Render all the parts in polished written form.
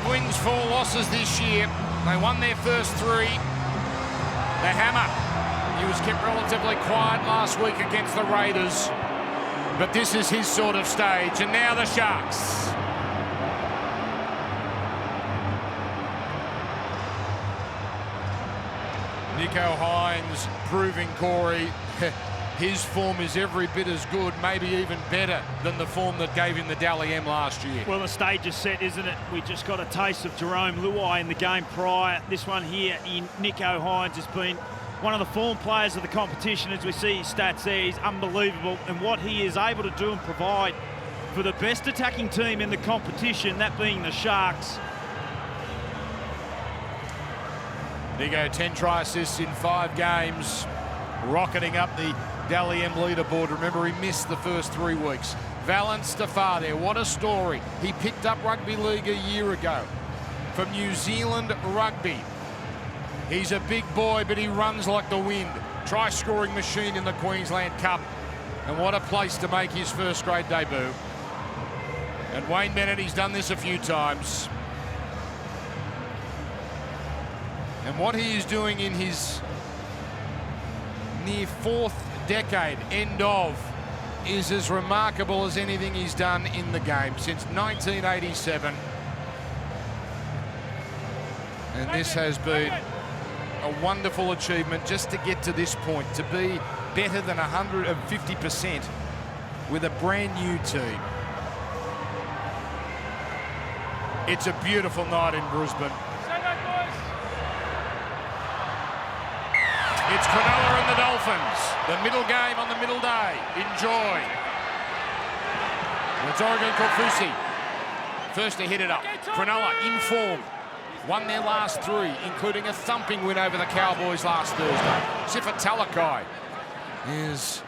5 wins, 4 losses this year. They won their first 3. The Hammer, he was kept relatively quiet last week against the Raiders, but this is his sort of stage. And now the Sharks. Nicho Hynes proving, Corey, his form is every bit as good, maybe even better than the form that gave him the Dally M last year. Well, the stage is set, isn't it? We just got a taste of Jerome Luai in the game prior. This one here in Nicho Hynes has been one of the form players of the competition. As we see his stats there, he's unbelievable. And what he is able to do and provide for the best attacking team in the competition, that being the Sharks. Nicho, 10 try assists in 5 games, rocketing up the Dally M leaderboard. Remember, he missed the first 3 weeks. Valynce Te Whare, what a story. He picked up rugby league a year ago from New Zealand Rugby. He's a big boy, but he runs like the wind. Try-scoring machine in the Queensland Cup. And what a place to make his first grade debut. And Wayne Bennett, he's done this a few times. And what he is doing in his near 4th decade, end of, is as remarkable as anything he's done in the game since 1987. And this has been a wonderful achievement just to get to this point, to be better than 150% with a brand new team. It's a beautiful night in Brisbane. It's Cronulla and the Dolphins. The middle game on the middle day. Enjoy. And it's Oregon Kofusi. First to hit it up. Cronulla in form. Won their last 3, including a thumping win over the Cowboys last Thursday. Sifa Talakai is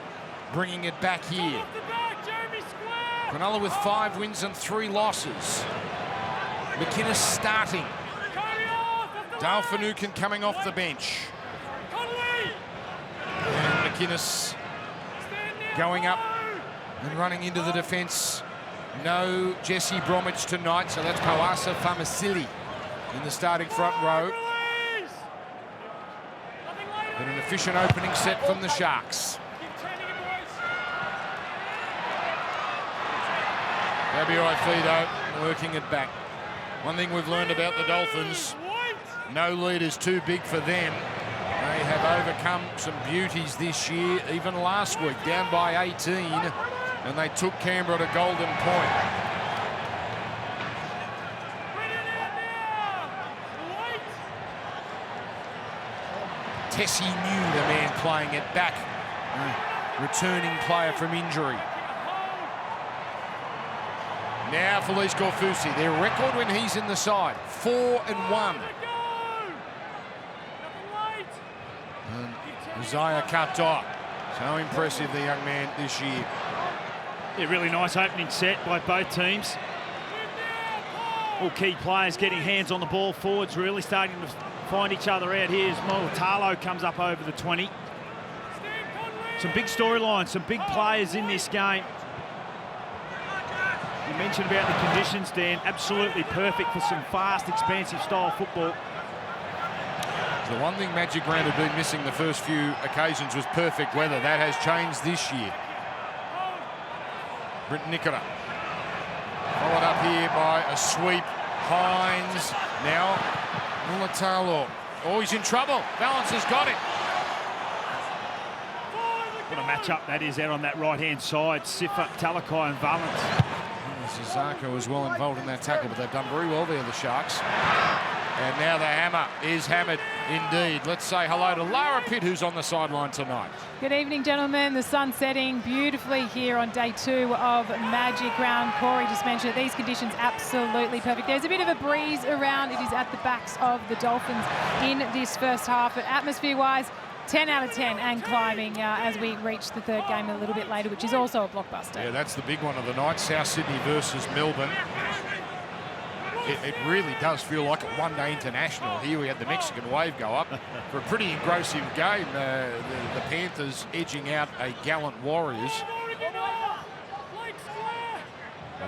bringing it back here. Cronulla with 5 wins and 3 losses. McInnes starting. Dale Finucane coming off the bench. And McInnes going up and running into the defence. No Jesse Bromwich tonight, so that's Pauasa Famasili in the starting front row. But an efficient opening set from the Sharks. Gabriel Fido working it back. One thing we've learned about the Dolphins, no lead is too big for them. They have overcome some beauties this year, even last week, down by 18, and they took Canberra to Golden Point. Tessie New, the man playing it back, returning player from injury. Now Felice Kofusi, their record when he's in the side, 4-1. And Isaiah Kato, so impressive, the young man this year. Yeah, really nice opening set by both teams. All key players getting hands on the ball. Forwards really starting to find each other out here as Molitalo comes up over the 20. Some big storylines, some big players in this game. You mentioned about the conditions, Dan. Absolutely perfect for some fast, expansive style football. The one thing Magic Round had been missing the first few occasions was perfect weather. That has changed this year. Britton Nikora. Followed up here by a sweep. Hynes. Now Mulatalo. Oh, he's in trouble. Valynce has got it. What a match-up that is out on that right-hand side. Sifa, Talakai and Valynce. Zizako was well involved in that tackle, but they've done very well there, the Sharks. And now the hammer is hammered indeed. Let's say hello to Lara Pitt, who's on the sideline tonight. Good evening, gentlemen. The sun setting beautifully here on day 2 of Magic Round. Corey just mentioned these conditions absolutely perfect. There's a bit of a breeze around. It is at the backs of the Dolphins in this first half, but atmosphere-wise, 10 out of 10 and climbing as we reach the 3rd game a little bit later, which is also a blockbuster. Yeah, that's the big one of the night, South Sydney versus Melbourne. It really does feel like a one-day international. Here we had the Mexican wave go up for a pretty engrossing game. The Panthers edging out a gallant Warriors.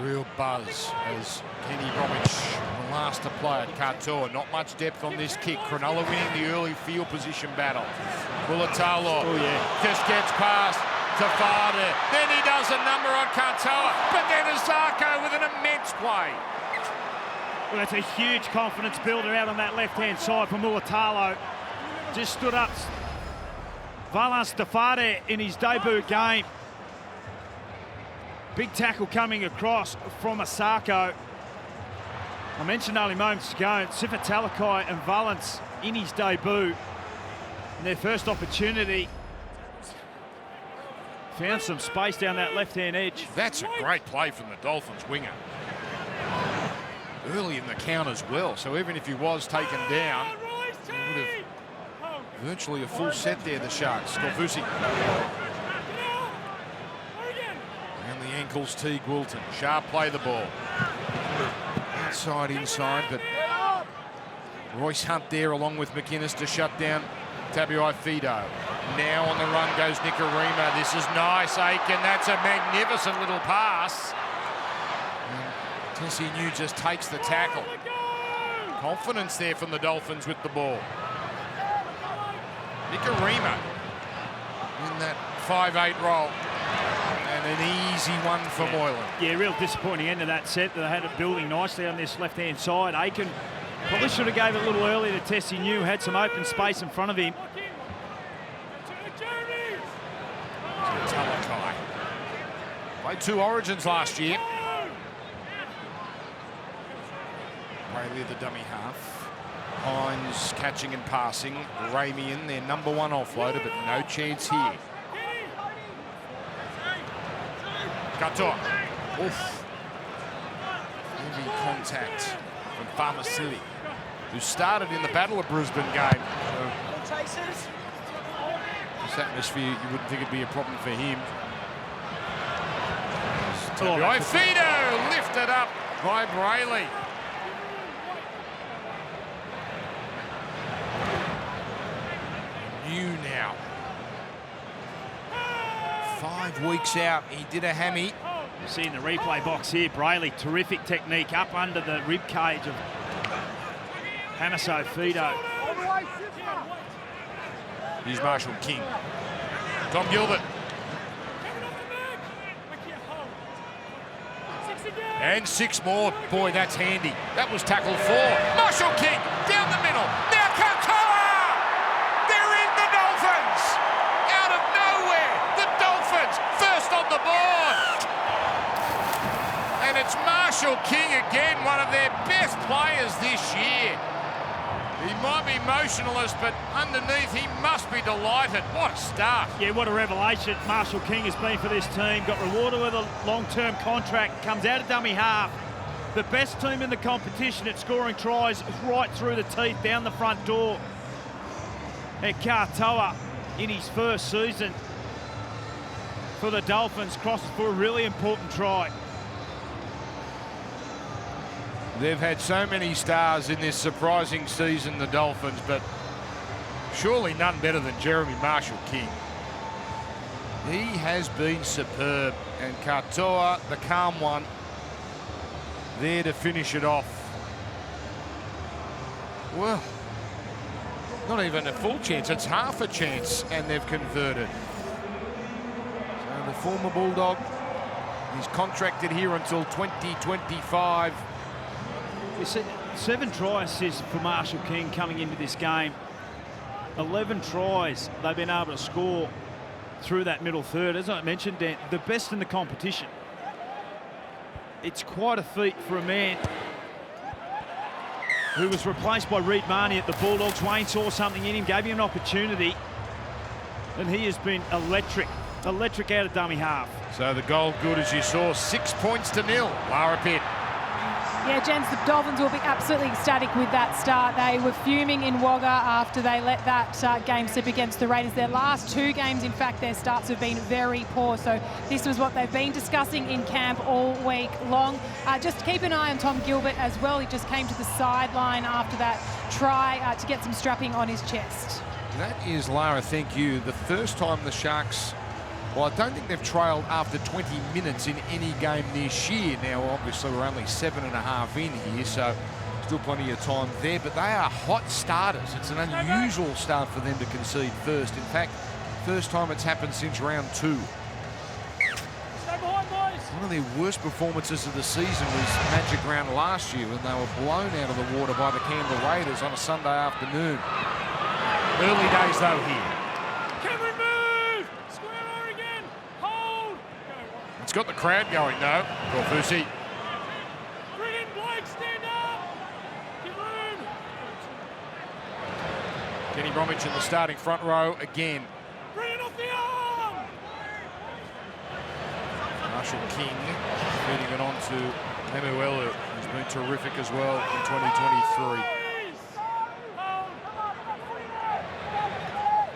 Real buzz as Kenny Bromwich Last to play it, Katoa. Not much depth on this kick. Cronulla winning the early field position battle. Mulatalo just gets past Te Whare. Then he does a number on Katoa. But then Azarko with an immense play. Well, that's a huge confidence builder out on that left-hand side for Mulatalo. Just stood up. Valynce Te Whare in his debut game. Big tackle coming across from Asako. I mentioned only moments ago, Sifa Talakai and Valynce in his debut. In their first opportunity, found some space down that left-hand edge. That's a great play from the Dolphins winger. Early in the count as well, so even if he was taken down, he would have virtually a full set there, the Sharks. Skorvusi. And the ankles, Teague Wilton. Sharp play the ball. Inside, but Royce Hunt there along with McInnes to shut down Tabuai Fido. Now on the run goes Nikarima. This is nice, Aiken. That's a magnificent little pass. Tessie New just takes the tackle. Confidence there from the Dolphins with the ball. Nikarima in that 5'8" roll. And an easy one for Moylan. Yeah, real disappointing end of that set. They had it building nicely on this left-hand side. Aiken probably should have gave it a little earlier to Tessie New. Had some open space in front of him. Talakai. Played 2 Origins last year. Rayleigh the dummy half. Hines catching and passing. Ramian, their number 1 offloader, but no chance here. Katoa. Oof. Heavy contact from Farmer City, who started in the Battle of Brisbane game. This atmosphere, you wouldn't think it'd be a problem for him. Fido lifted up by Brayley. New now. 5 weeks out, he did a hammy. You see in the replay box here, Brayley, terrific technique up under the rib cage of Hamiso Fido. Here's Marshall King. Tom Gilbert. And 6 more. Boy, that's handy. That was tackle 4. Marshall King down the middle. Now Katoa! They're in the Dolphins! Out of nowhere, the Dolphins first on the board. And it's Marshall King again, one of their best players this year. He might be motionless, but underneath he must be delighted. What a start. Yeah, what a revelation Marshall King has been for this team. Got rewarded with a long-term contract, comes out of dummy half. The best team in the competition at scoring tries right through the teeth, down the front door. And Katoa, in his first season for the Dolphins, crosses for a really important try. They've had so many stars in this surprising season, the Dolphins, but surely none better than Jeremy Marshall King. He has been superb, and Katoa, the calm one, there to finish it off. Well, not even a full chance, it's half a chance, and they've converted. So the former Bulldog, he's contracted here until 2025. You see, 7 try assists for Marshall King coming into this game. 11 tries they've been able to score through that middle third. As I mentioned, Dan, the best in the competition. It's quite a feat for a man who was replaced by Reid Marnie at the Bulldogs. Wayne saw something in him, gave him an opportunity, and he has been electric out of dummy half. So the goal good, as you saw, 6 points to 0. Lara Pitt. Yeah, gents, the Dolphins will be absolutely ecstatic with that start. They were fuming in Wagga after they let that game slip against the Raiders. Their last 2 games, in fact, their starts have been very poor. So this was what they've been discussing in camp all week long. Just keep an eye on Tom Gilbert as well. He just came to the sideline after that try to get some strapping on his chest. That is, Lara, thank you, the first time the Sharks, well, I don't think they've trailed after 20 minutes in any game this year. Now, obviously, we're only 7.5 in here, so still plenty of time there, but they are hot starters. It's an unusual start for them to concede first. In fact, first time it's happened since round 2. One of their worst performances of the season was Magic Round last year when they were blown out of the water by the Canberra Raiders on a Sunday afternoon. Early days though here. Cameron move! Square R again! Hold! It's got the crowd going though. Corfusi. Bring in Blake, stand up! Give room! Kenny Bromwich in the starting front row again. Bring it off the arm! Marshall King feeding it on to Emuelu, who's been terrific as well in 2023.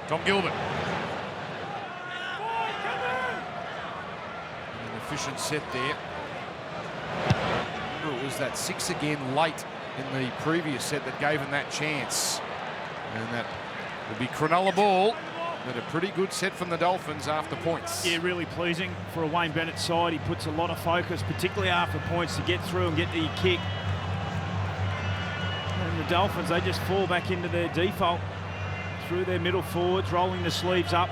Tom Gilbert. An efficient set there. Remember, it was that 6 again late in the previous set that gave him that chance. And that would be Cronulla ball. But a pretty good set from the Dolphins after points. Yeah, really pleasing for a Wayne Bennett side. He puts a lot of focus, particularly after points, to get through and get the kick. And the Dolphins, they just fall back into their default through their middle forwards, rolling the sleeves up.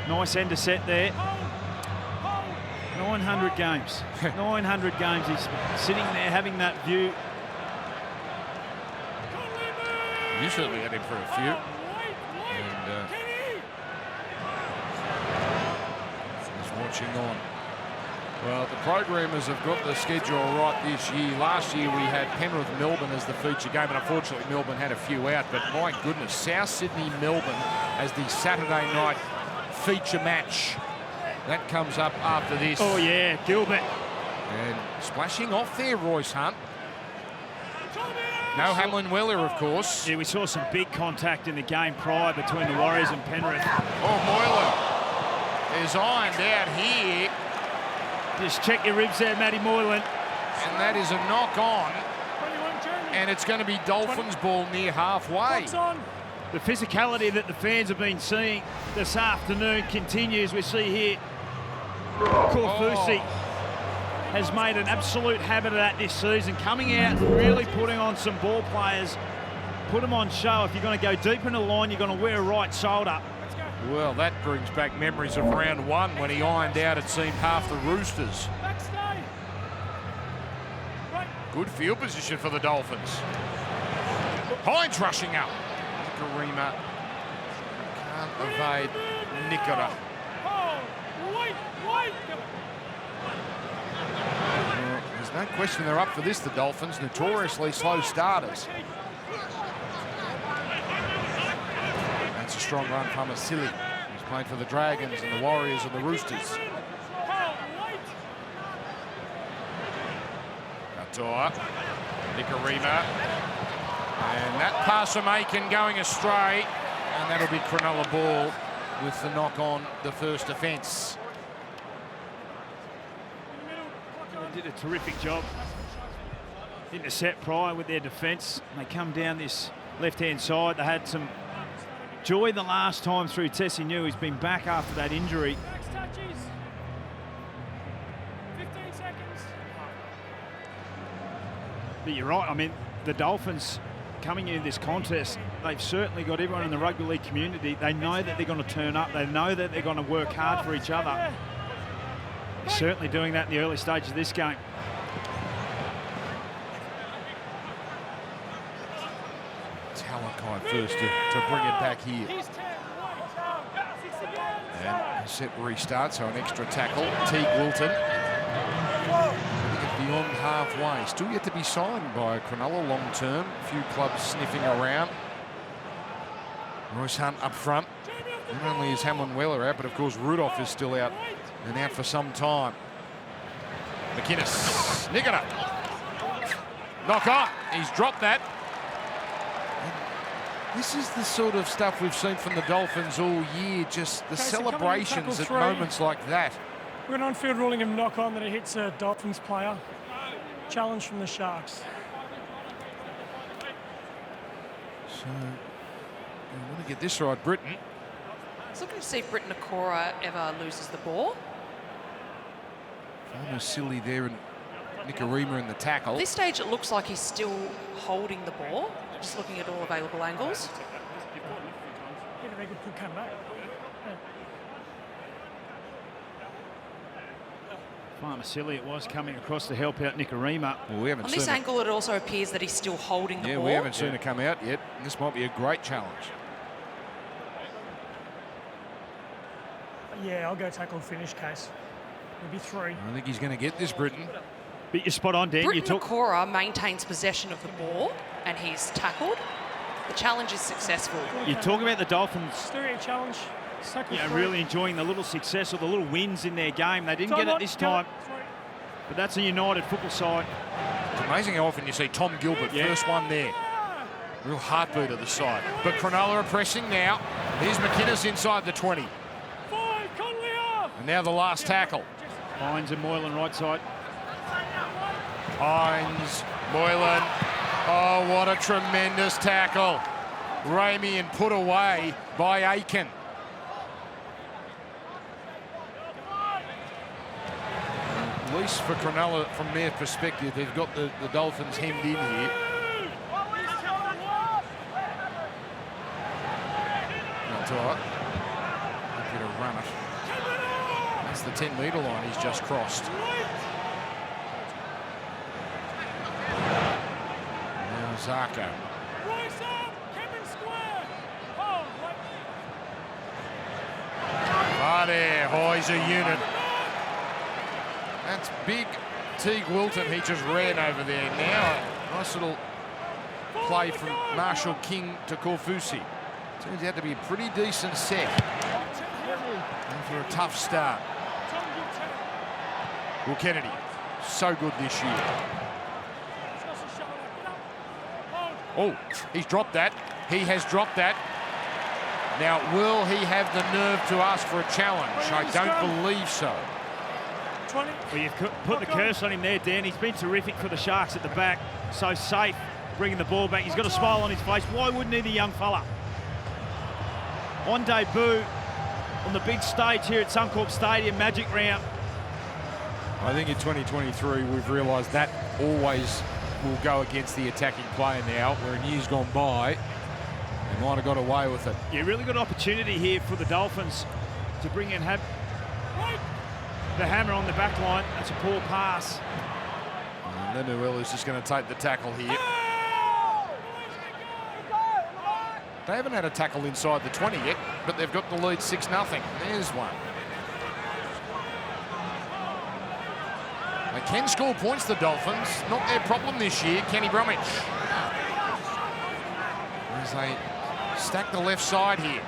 Nice end to set there. 900 games. 900 games. He's sitting there having that view. You certainly had him for a few. And he's watching on. Well, the programmers have got the schedule right this year. Last year we had Penrith-Melbourne as the feature game, and unfortunately Melbourne had a few out. But my goodness, South Sydney-Melbourne as the Saturday night feature match. That comes up after this. Oh yeah, Gilbert. And splashing off there, Royce Hunt. No Hamlin Weller, of course. Yeah, we saw some big contact in the game prior between the Warriors and Penrith. Oh, Moylan is ironed out here. Just check your ribs there, Matty Moylan. And that is a knock on. And it's going to be Dolphins ball near halfway. The physicality that the fans have been seeing this afternoon continues. We see here Corfusi has made an absolute habit of that this season, coming out, really putting on some ball players, put them on show. If you're going to go deep in the line, you're going to wear a right shoulder. Well, that brings back memories of round 1 when he ironed out, it seemed, half the Roosters. Good field position for the Dolphins. Hines rushing up. Karima can't evade Nikora. There's no question they're up for this, the Dolphins, notoriously slow starters. That's a strong run from Asili. He's playing for the Dragons and the Warriors and the Roosters. Katoa, Nikarima, and that pass from Aiken going astray, and that'll be Cronulla ball with the knock on the first offence. They did a terrific job in the set prior with their defence. They come down this left-hand side. They had some joy the last time through. Tessie New, he's been back after that injury. 15 seconds. But you're right, I mean, the Dolphins coming into this contest, they've certainly got everyone in the rugby league community. They know that they're going to turn up. They know that they're going to work hard for each other. They're certainly doing that in the early stages of this game. Talakai first to bring it back here. And set restart, so an extra tackle. Teague Wilton. Beyond halfway. Still yet to be signed by Cronulla long term. A few clubs sniffing around. Royce Hunt up front. Not only is Hamlin Weller out, but of course Rudolph is still out and out for some time. McInnes. Nikora. Knock on. He's dropped that. This is the sort of stuff we've seen from the Dolphins all year. Just the celebrations at moments like that. We're an on-field ruling him knock on that he hits a Dolphins player. Challenge from the Sharks. So, I want to get this right, Britain. I was looking to see if Britain Nakora ever loses the ball. Almost silly there, and Nicarima in the tackle. At this stage, it looks like he's still holding the ball. Just looking at all available angles. Yeah, they could come back. Farmasili it was coming across to help out Nicarima. Well, we haven't On seen this it. angle, it also appears that he's still holding the ball. Yeah, we haven't seen it come out yet. This might be a great challenge. Yeah, I'll go tackle finish case. Maybe 3. I think he's going to get this, Britain. But you're spot on, Dan. Britton Nakora maintains possession of the ball and he's tackled. The challenge is successful. You talk about the Dolphins, Stereo challenge. Tackle 3. really enjoying the little success or the little wins in their game. They didn't get it this time, but that's a united football side. It's amazing how often you see Tom Gilbert, first one there. Real heartbeat of the side. But Cronulla are pressing now. Here's McInnes inside the 20. And now the last tackle. Hines and Moylan right side. Hines, Moylan. Oh, what a tremendous tackle. Ramey and put away by Aiken. At least for Cronulla, from their perspective, they've got the Dolphins hemmed in here. That's all right. Happy to run it. That's the 10-metre line he's just crossed. Now Zarko. Whare, oh, he's a unit. That's big Teague Wilton. He just ran over there. Now, nice little play from Marshall King to Korfusi. Turns out to be a pretty decent set. After a tough start. Will Kennedy, so good this year. Oh, he's dropped that. He has dropped that. Now, will he have the nerve to ask for a challenge? I don't believe so. Well, you've put the curse on him there, Dan. He's been terrific for the Sharks at the back. So safe, bringing the ball back. He's got a smile on his face. Why wouldn't he, the young fella? On debut, on the big stage here at Suncorp Stadium, Magic Round. I think in 2023, we've realised that always will go against the attacking player now, where in years gone by, they might have got away with it. Yeah, really good opportunity here for the Dolphins to bring in the hammer on the back line. That's a poor pass. And Lemuel is just going to take the tackle here. They haven't had a tackle inside the 20 yet, but they've got the lead 6-0. There's one. They can score points, the Dolphins. Not their problem this year. Kenny Bromwich. As they stack the left side here.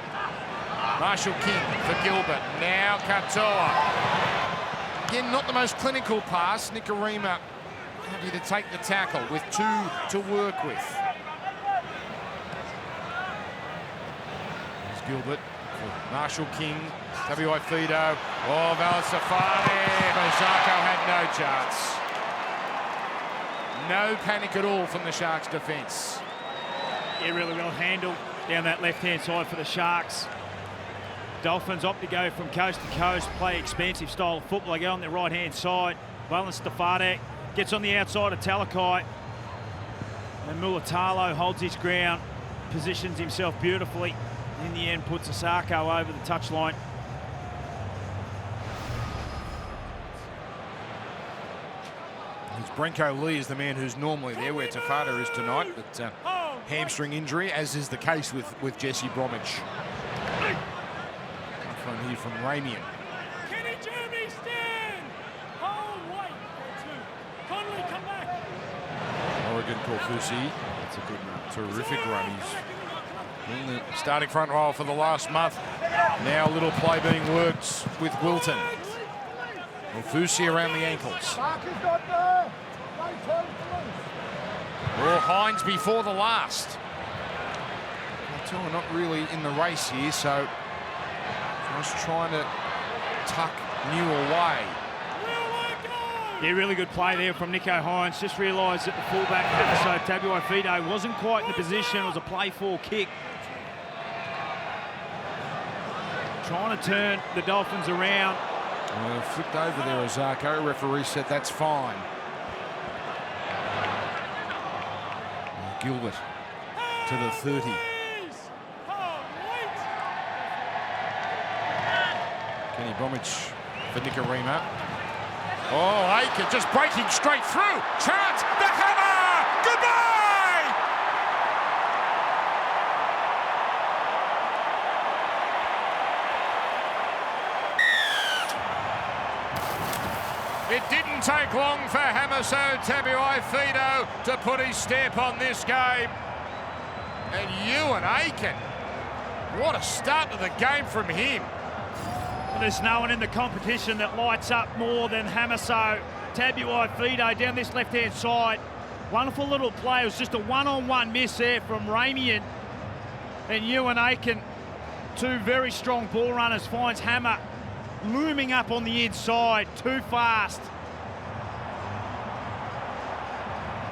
Marshall King for Gilbert. Now Katoa. Again, not the most clinical pass. Nicarima happy to take the tackle with 2 to work with. There's Gilbert for Marshall King. W.I. Fido. Oh, Valynce Te Whare. But Zarko had no chance. No panic at all from the Sharks' defence. Yeah, really well handled down that left-hand side for the Sharks. Dolphins opt to go from coast to coast, play expansive style of football. They go on their right-hand side. Valynce Te Whare gets on the outside of Talakai. And Mulatalo holds his ground, positions himself beautifully. In the end, puts Asako over the touchline. Brenko Lee is the man who's normally there, where Te Whare is tonight, but hamstring injury, as is the case with Jesse Bromwich. One here from Ramian. Kenny Jeremy, stand! Hold, wait. 2. Conley, come back. Oregon Korfusi. That's a good run. Terrific run. He's in the starting front row for the last month. Now a little play being worked with Wilton. Korfusi around the ankles. Oh, Hines before the last. We're not really in the race here, so just trying to tuck New away. Yeah, really good play there from Nico Hines. Just realised that the fullback, so Tabuai Fido, wasn't quite in the position. It was a play-for kick. Trying to turn the Dolphins around. Flipped over there, Ozako. Referee said that's fine. Gilbert to the 30. Kenny Bromwich for Nicarima. Oh, Aiken just breaking straight through. Chance, the hammer! Goodbye! It didn't take long for Valynce Te Whare to put his stamp on this game. And Ewan Aiken, what a start to the game from him. There's no one in the competition that lights up more than Valynce Te Whare down this left-hand side. Wonderful little play. It was just a one-on-one miss there from Ramian. And Ewan Aiken, two very strong ball runners, finds Hammer looming up on the inside, too fast.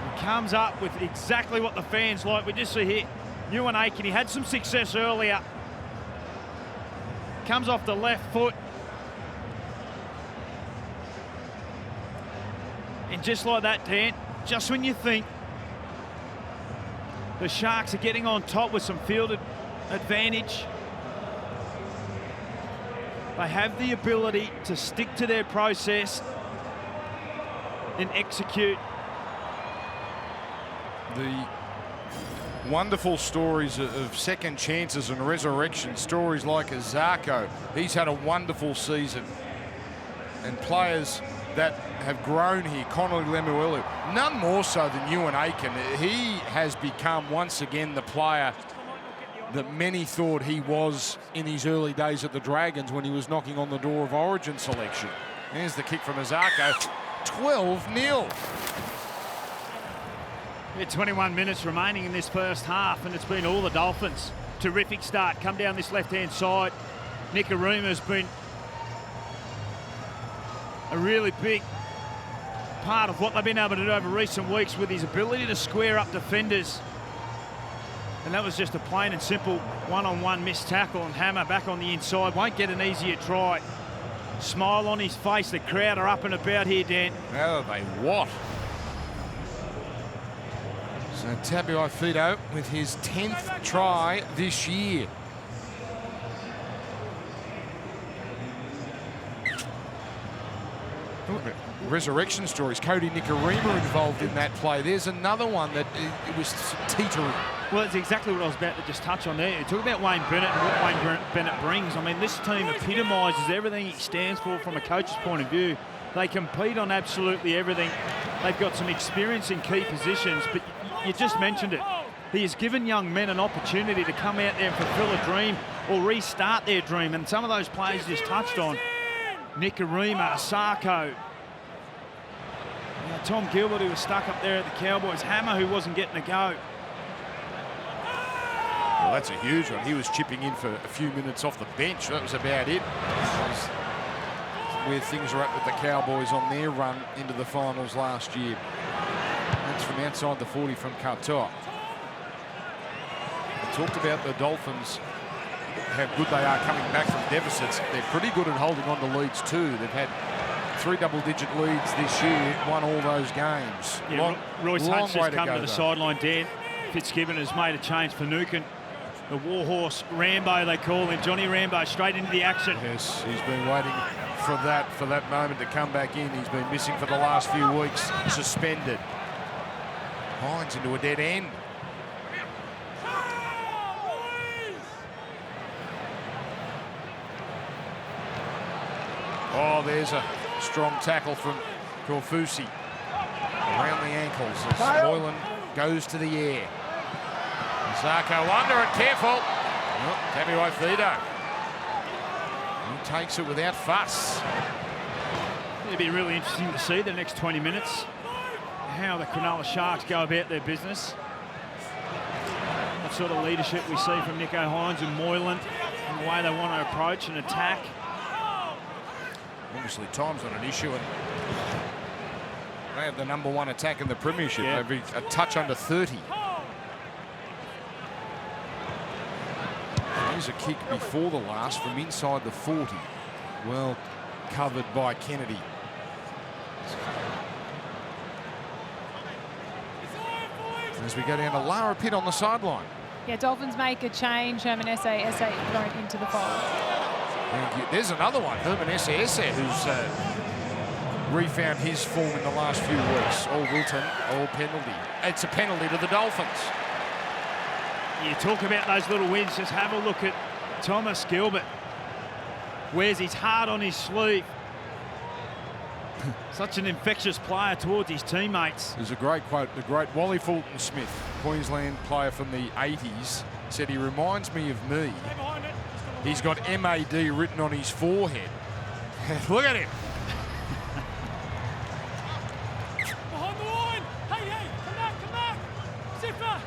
He comes up with exactly what the fans like. We just see here, Ewan Aiken, he had some success earlier. Comes off the left foot. And just like that, Dan, just when you think the Sharks are getting on top with some fielded advantage, they have the ability to stick to their process and execute. The wonderful stories of second chances and resurrection, stories like Azarko. He's had a wonderful season. And players that have grown here, Connolly Lemuelu, none more so than Ewan Aiken. He has become once again the player that many thought he was in his early days at the Dragons when he was knocking on the door of Origin selection. There's the kick from Azarko, 12-0. 21 minutes remaining in this first half, and it's been all the Dolphins. Terrific start, come down this left-hand side. Nicarima has been a really big part of what they've been able to do over recent weeks with his ability to square up defenders. And that was just a plain and simple one-on-one missed tackle, and Hammer back on the inside, won't get an easier try. Smile on his face, the crowd are up and about here, Dan. Oh, they what? So Tabuai Fido with his 10th try this year. Resurrection stories. Cody Nicarima involved in that play. There's another one that it was teetering. Well, it's exactly what I was about to just touch on there. You talk about Wayne Bennett and what Wayne Bennett brings. I mean, this team epitomises everything he stands for from a coach's point of view. They compete on absolutely everything. They've got some experience in key positions, but you just mentioned it. He has given young men an opportunity to come out there and fulfill a dream or restart their dream. And some of those players just touched on. Nicarima, Asako. Tom Gilbert, who was stuck up there at the Cowboys. Hammer, who wasn't getting a go. Well, that's a huge one. He was chipping in for a few minutes off the bench. That was about it. That was where things were at with the Cowboys on their run into the finals last year. That's from outside the 40 from Katoa. We talked about the Dolphins, how good they are coming back from deficits. They're pretty good at holding on to leads too. They've had 3 double-digit leads this year, won all those games. Yeah, Royce Hunt's just come to the though. sideline, Dan. Fitzgibbon has made a change for Nukin. The warhorse Rambo, they call him, Johnny Rambo, straight into the action. Yes, he's been waiting for that moment to come back in. He's been missing for the last few weeks, suspended. Hines into a dead end. Oh, there's a strong tackle from Korfusi around the ankles as Moylan goes to the air. Zarko under it, careful. Oh, Tabuai Fido. He takes it without fuss. It'll be really interesting to see the next 20 minutes how the Cronulla Sharks go about their business. What sort of leadership we see from Nico Hines and Moylan and the way they want to approach and attack. Obviously, time's not an issue, and they have the #1 attack in the premiership. Yeah. They've a touch under 30. Here's a kick before the last from inside the 40. Well covered by Kennedy. As we go down to Lara Pitt on the sideline. Yeah, Dolphins make a change. Herman Esse thrown into the fold. There's another one, Herman Esse, who's refound his form in the last few weeks. All Wilton, all penalty. It's a penalty to the Dolphins. You talk about those little wins. Just have a look at Thomas Gilbert. Wears his heart on his sleeve. Such an infectious player towards his teammates. There's a great quote. The great Wally Fulton Smith, Queensland player from the 80s, said he reminds me of me. He's got MAD written on his forehead. Look at him. Behind the line. Hey, come back. Zipper.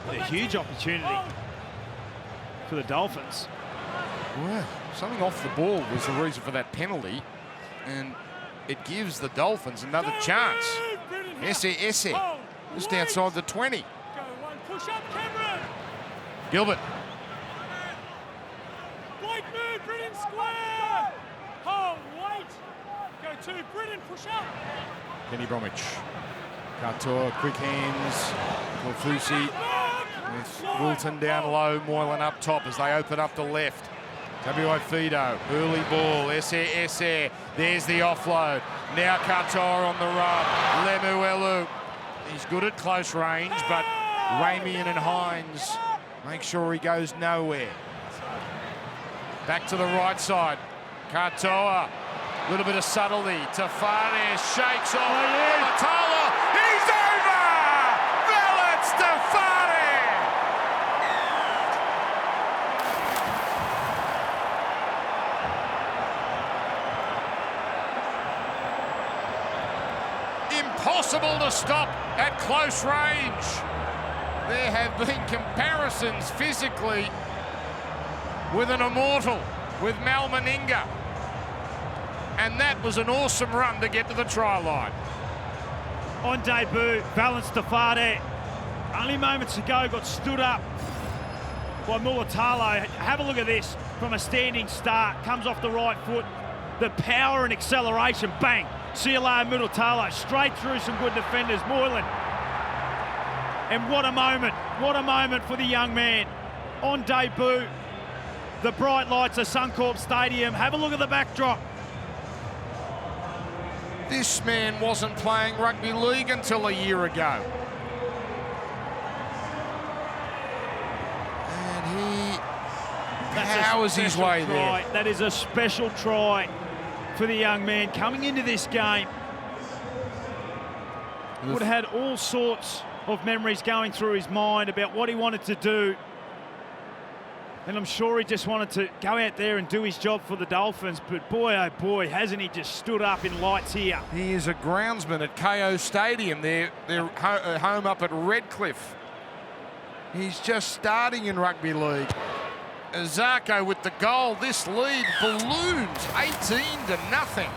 A huge opportunity for the Dolphins. Well, something off the ball was the reason for that penalty, and it gives the Dolphins another chance. Esse, just outside the 20. Go one, push up, Cameron. Gilbert. Wait, move, Britain square. Oh, wait. Go two, Britain, push up. Kenny Bromwich. Katoa, quick hands. Kofusi. With Wilton down low, Moylan up top as they open up the left. W.O. Fido, early ball, Esse, there's the offload. Now Katoa on the run, Lemuelu. He's good at close range, but Ramian and Hines make sure he goes nowhere. Back to the right side, Katoa, a little bit of subtlety. Te Whare shakes off Matala. He's over! Valynce Te Whare! Impossible to stop at close range. There have been comparisons physically with an immortal, with Mal Meninga. And that was an awesome run to get to the try line. On debut, Valynce Te Whare, only moments ago got stood up by Mulatalo. Have a look at this from a standing start. Comes off the right foot. The power and acceleration, bang. Sila Mulatalo straight through some good defenders. Moylan. And what a moment for the young man. On debut, the bright lights of Suncorp Stadium. Have a look at the backdrop. This man wasn't playing rugby league until a year ago. And he powers his way there. That is a special try for the young man coming into this game. Would have had all sorts of memories going through his mind about what he wanted to do. And I'm sure he just wanted to go out there and do his job for the Dolphins. But boy, oh boy, hasn't he just stood up in lights here. He is a groundsman at KO Stadium. They're home up at Redcliffe. He's just starting in rugby league. Zarko with the goal. This lead balloons 18-0.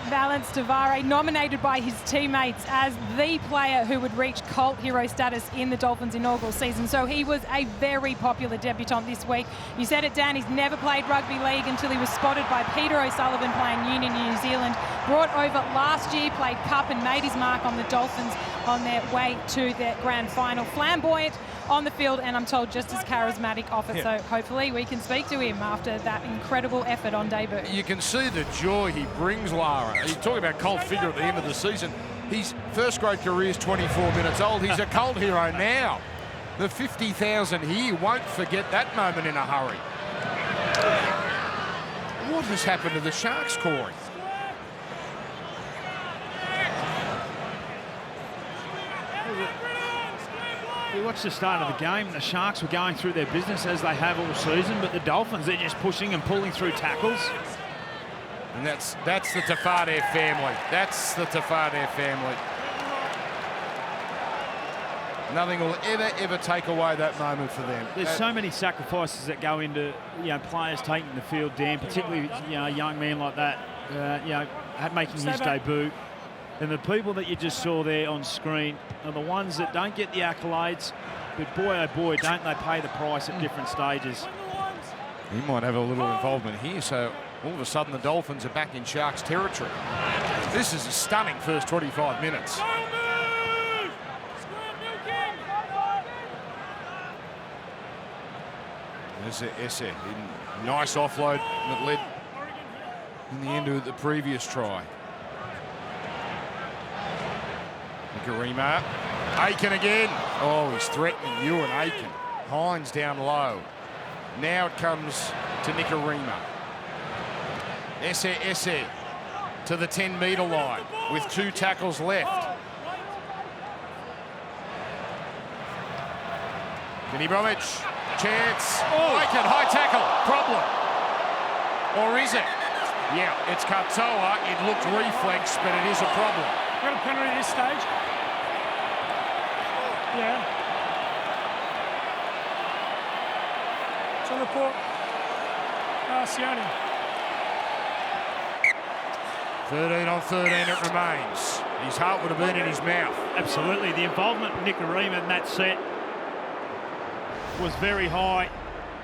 Valynce Te Whare nominated by his teammates as the player who would reach cult hero status in the Dolphins' inaugural season. So he was a very popular debutant this week. You said it, Dan, he's never played rugby league until he was spotted by Peter O'Sullivan playing Union New Zealand. Brought over last year, played Cup and made his mark on the Dolphins on their way to their grand final. Flamboyant on the field, and I'm told just as charismatic off it. Yeah. So hopefully we can speak to him after that incredible effort on debut. You can see the joy he brings, Lara. He's talking about cult figure at the end of the season. His first grade career is 24 minutes old. He's a cult hero now. The 50,000 here won't forget that moment in a hurry. What has happened to the Sharks, Corey? We watched the start of the game. The Sharks were going through their business as they have all season, but the Dolphins, they're just pushing and pulling through tackles. And that's the Te Whare family. That's the Te Whare family. Nothing will ever take away that moment for them. There's so many sacrifices that go into players taking the field, Dan, particularly a young man like that, making his debut. And the people that you just saw there on screen are the ones that don't get the accolades, but boy, oh boy, don't they pay the price at different stages. He might have a little involvement here, so all of a sudden the Dolphins are back in Sharks territory. This is a stunning first 25 minutes. There's Esse. Nice offload that led in the end of the previous try. Nikorima. Aiken again. Oh, he's threatening Ewan Aiken. Hines down low. Now it comes to Nikorima. Esse to the 10-metre line with 2 tackles left. Kenny Bromwich, chance. Oh, Aiken, high tackle, problem. Or is it? Yeah, it's Katoa. It looked reflex, but it is a problem. We've got a penalty at this stage. Yeah. It's on report. Sione. 13 on 13 it remains. His heart would have been in his mouth. Absolutely. The involvement of Nikorima in that set was very high,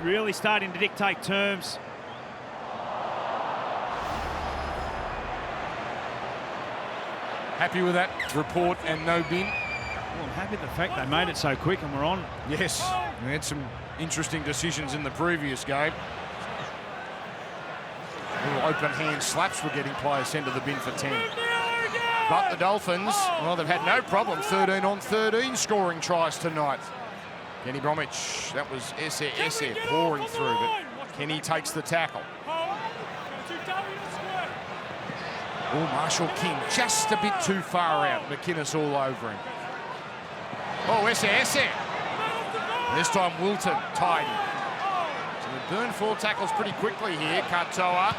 really starting to dictate terms. Happy with that report and no bin? Well, I'm happy with the fact they made it so quick and we're on. Yes, we had some interesting decisions in the previous game. Little open hand slaps were getting players sent to the bin for 10. But the Dolphins, well, they've had no problem 13 on 13 scoring tries tonight. Kenny Bromwich, that was Esse pouring through, but Kenny takes the tackle. Oh, Marshall King just a bit too far out. McInnes all over him. Oh, Esse. This time Wilton tidy. So they burn 4 tackles pretty quickly here. Katoa,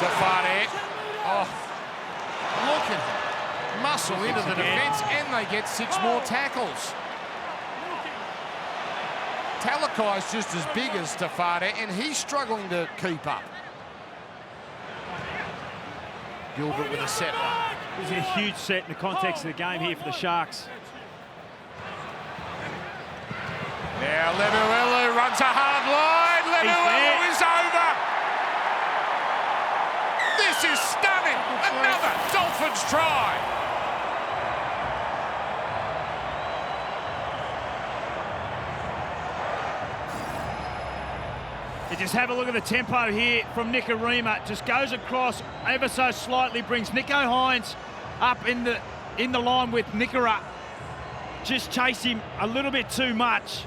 Te Whare. Oh, look at him. Muscle into the defence and they get 6 more tackles. Talakai's just as big as Te Whare and he's struggling to keep up. Gilbert with a set one. This is a huge set in the context of the game here for the Sharks. Now Lemuelu runs a hard line. Lemuelu is over. This is stunning. Another Dolphins try. You just have a look at the tempo here from Nikorima. Just goes across ever so slightly, brings Nico Hines up in the line with Nikora. Just chase him a little bit too much.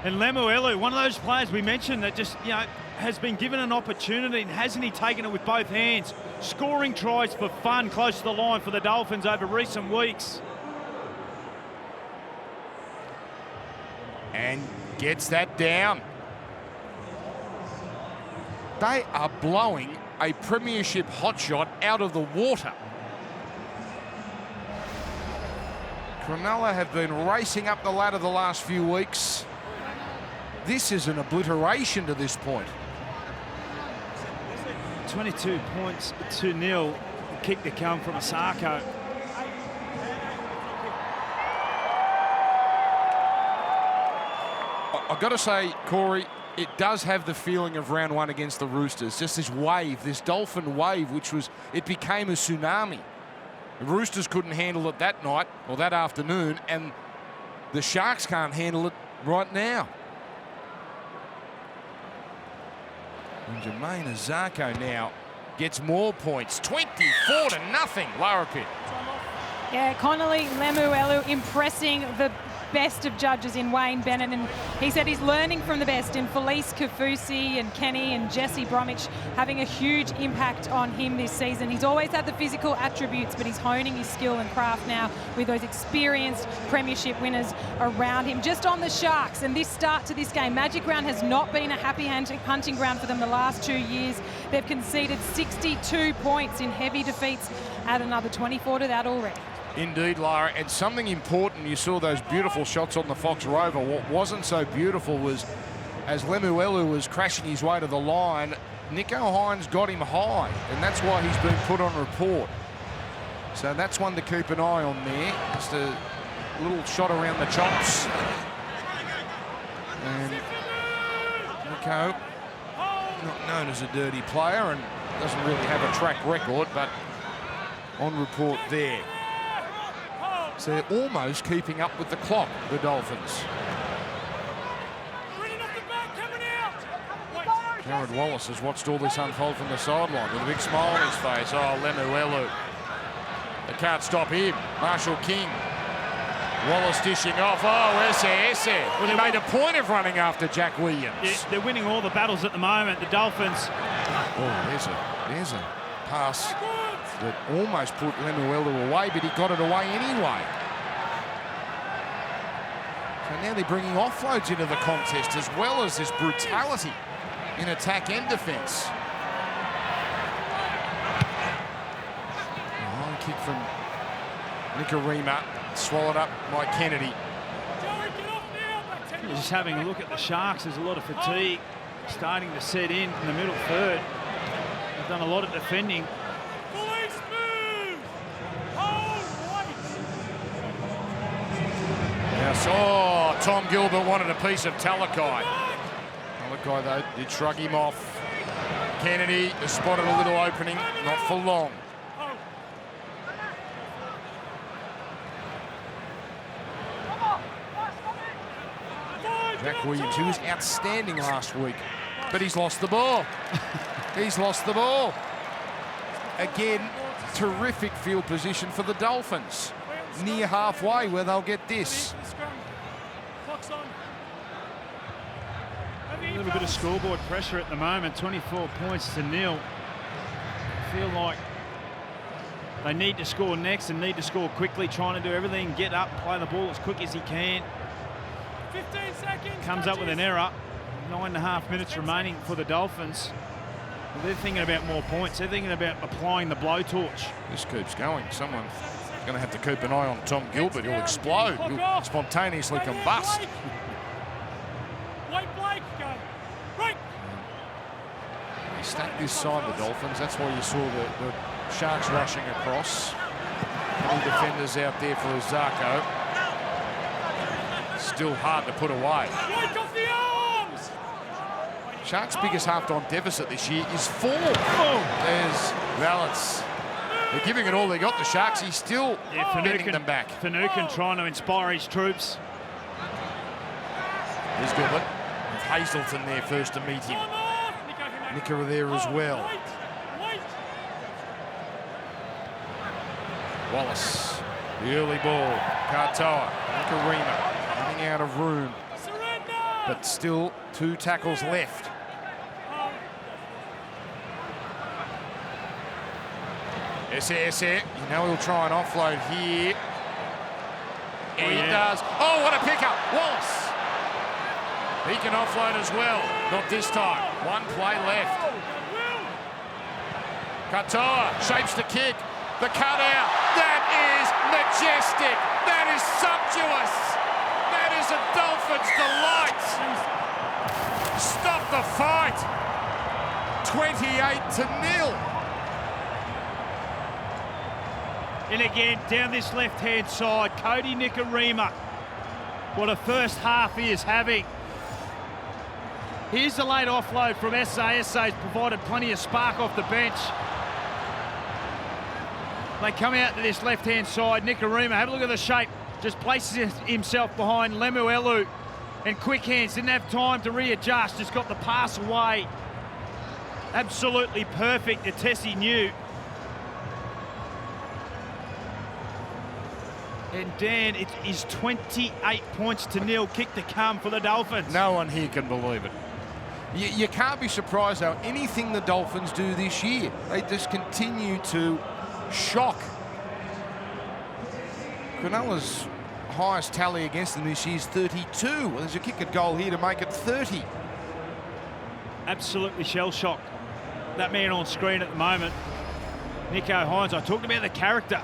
And Lemuelu, one of those players we mentioned that just, has been given an opportunity and hasn't he taken it with both hands? Scoring tries for fun close to the line for the Dolphins over recent weeks. And gets that down. They are blowing a premiership hotshot out of the water. Cronulla have been racing up the ladder the last few weeks. This is an obliteration to this point. 22 points to 0. The kick to come from Asako. I've got to say, Corey, it does have the feeling of round 1 against the Roosters. Just this wave, this Dolphin wave, it became a tsunami. The Roosters couldn't handle it that night or that afternoon, and the Sharks can't handle it right now. And Jermaine Asako now gets more points. 24-0, lower pit. Yeah, Connolly Lemuelu impressing the best of judges in Wayne Bennett, and he said he's learning from the best in Felice Kafusi and Kenny and Jesse Bromwich, having a huge impact on him this season. He's always had the physical attributes, but he's honing his skill and craft now with those experienced premiership winners around him. Just on the Sharks and this start to this game, Magic Round has not been a happy hunting ground for them the last 2 years. They've conceded 62 points in heavy defeats. Add another 24 to that already. Indeed, Lara, and something important, you saw those beautiful shots on the Fox Rover. What wasn't so beautiful was, as Lemuelu was crashing his way to the line, Nico Hines got him high, and that's why he's been put on report. So that's one to keep an eye on there. Just a little shot around the chops. And Nico, not known as a dirty player and doesn't really have a track record, but on report there. So they're almost keeping up with the clock, the Dolphins. Jared Wallace has watched all this unfold from the sideline with a big smile on his face. Oh, Lemuelu. They can't stop him. Marshall King. Wallace dishing off. Oh, Esse. Well, they made a point of running after Jack Williams. Yeah, they're winning all the battles at the moment, the Dolphins. Oh, there's a pass that almost put Lemuelu away, but he got it away anyway. So now they're bringing offloads into the contest as well as this brutality in attack and defence. Oh, kick from Nikorima, swallowed up by Kennedy. Just having a look at the Sharks, there's a lot of fatigue starting to set in the middle third. They've done a lot of defending. Yes, oh, Tom Gilbert wanted a piece of Talakai. Talakai, though, did shrug him off. Kennedy has spotted a little opening, not for long. Jack Williams, he was outstanding last week, but he's lost the ball. He's lost the ball. Again, terrific field position for the Dolphins. Near halfway where they'll get this. A little bit of scoreboard pressure at the moment, 24 points to nil. I feel like they need to score next and need to score quickly, trying to do everything, get up, play the ball as quick as he can. 15 seconds. Comes up with an error. 9.5 minutes remaining for the Dolphins. They're thinking about more points. They're thinking about applying the blowtorch. This keeps going. Someone's going to have to keep an eye on Tom Gilbert. He'll explode. He'll spontaneously combust. Wait, Blake, go. Right. They stacked this side, the Dolphins. That's why you saw the Sharks rushing across. All defenders out there for Zarko. Still hard to put away. Blake off the arms. Sharks' biggest half-time deficit this year is 4. There's Valynce. They're giving it all they got, the Sharks. He's still getting them back. Finucane trying to inspire his troops. Here's Gilbert. With Hazelton there first to meet him. Nicker there as well. Wallace, the early ball. Katoa, Nikorima running out of room. But still 2 tackles left. Esse, you know he'll try and offload here. He does. Oh, what a pickup. Wallace. He can offload as well. Not this time. 1 play left. Katoa shapes the kick. The cutout. That is majestic. That is sumptuous. That is a Dolphins delight. Stop the fight. 28-0. And again, down this left-hand side, Cody Nikorima. What a first half he is having. Here's the late offload from SA. SA's provided plenty of spark off the bench. They come out to this left-hand side. Nikorima, have a look at the shape. Just places himself behind Lemuelu. And quick hands, didn't have time to readjust. Just got the pass away. Absolutely perfect to Tessie New. And Dan, it is 28 points to nil. Kick to come for the Dolphins. No one here can believe it. You can't be surprised, though, anything the Dolphins do this year. They just continue to shock. Cronulla's highest tally against them this year is 32. Well, there's a kick at goal here to make it 30. Absolutely shell-shocked. That man on screen at the moment, Nicho Hynes. I talked about the character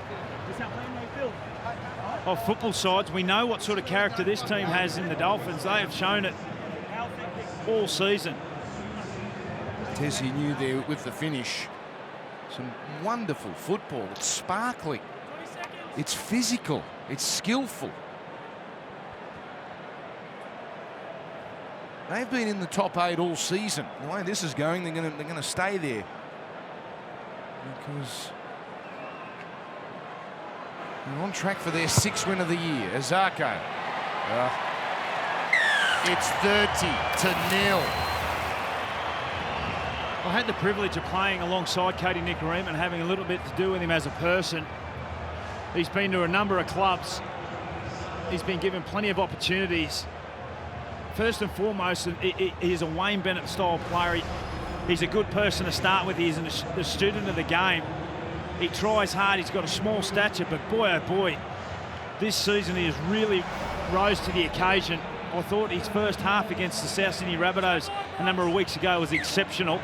of football sides. We know what sort of character this team has in the Dolphins. They have shown it all season. Tessie New there with the finish. Some wonderful football. It's sparkling. It's physical. It's skillful. They've been in the top 8 all season. The way this is going, they're going to stay there. Because they're on track for their 6th win of the year. Azarko. It's 30-0. I had the privilege of playing alongside Katie Nicarima and having a little bit to do with him as a person. He's been to a number of clubs. He's been given plenty of opportunities. First and foremost, he's a Wayne Bennett style player. He's a good person to start with. He's a student of the game. He tries hard. He's got a small stature, but boy, oh boy, this season he has really rose to the occasion. I thought his first half against the South Sydney Rabbitohs a number of weeks ago was exceptional.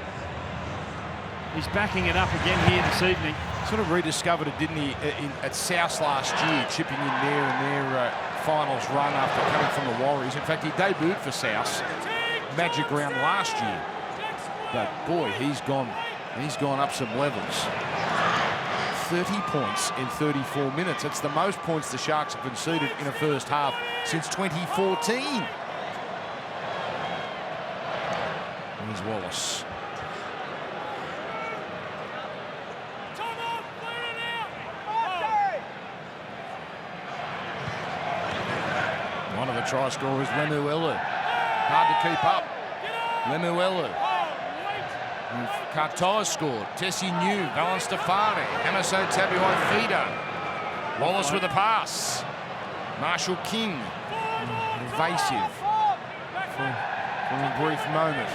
He's backing it up again here this evening. Sort of rediscovered it, didn't he, at South last year, chipping in there in their finals run after coming from the Warriors. In fact, he debuted for South Magic Round last year. But boy, he's gone up some levels. 30 points in 34 minutes. That's the most points the Sharks have conceded in a first half since 2014. And here's Wallace. One of the try scorers, Lemuelu. Hard to keep up. Lemuelu. Katoa scored. Tessie New, Valynce Te Whare, Hamiso Tabuai-Fida. Wallace with a pass. Marshall King, evasive for a brief moment.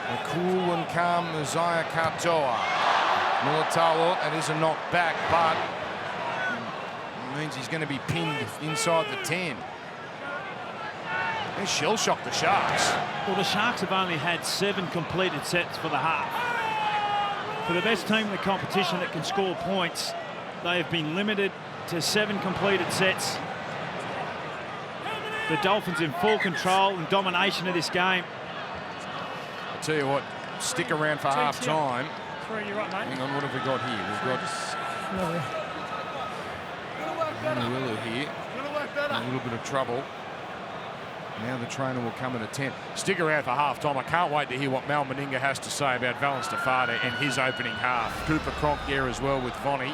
A cool and calm Isaiah Katoa. Militawa, it is a knock back, but it means he's going to be pinned inside the 10. They shell-shocked the Sharks. Well, the Sharks have only had 7 completed sets for the half. For the best team in the competition that can score points, they have been limited to 7 completed sets. The Dolphins in full control and domination of this game. I'll tell you what, stick around for half-time. You're right, mate. Hang on, what have we got here? We've got Willa here. A little bit of trouble. Now the trainer will come in at 10. Stick around for half-time. I can't wait to hear what Mal Meninga has to say about Valynce Te Whare and his opening half. Cooper Cronk there as well with Vonnie.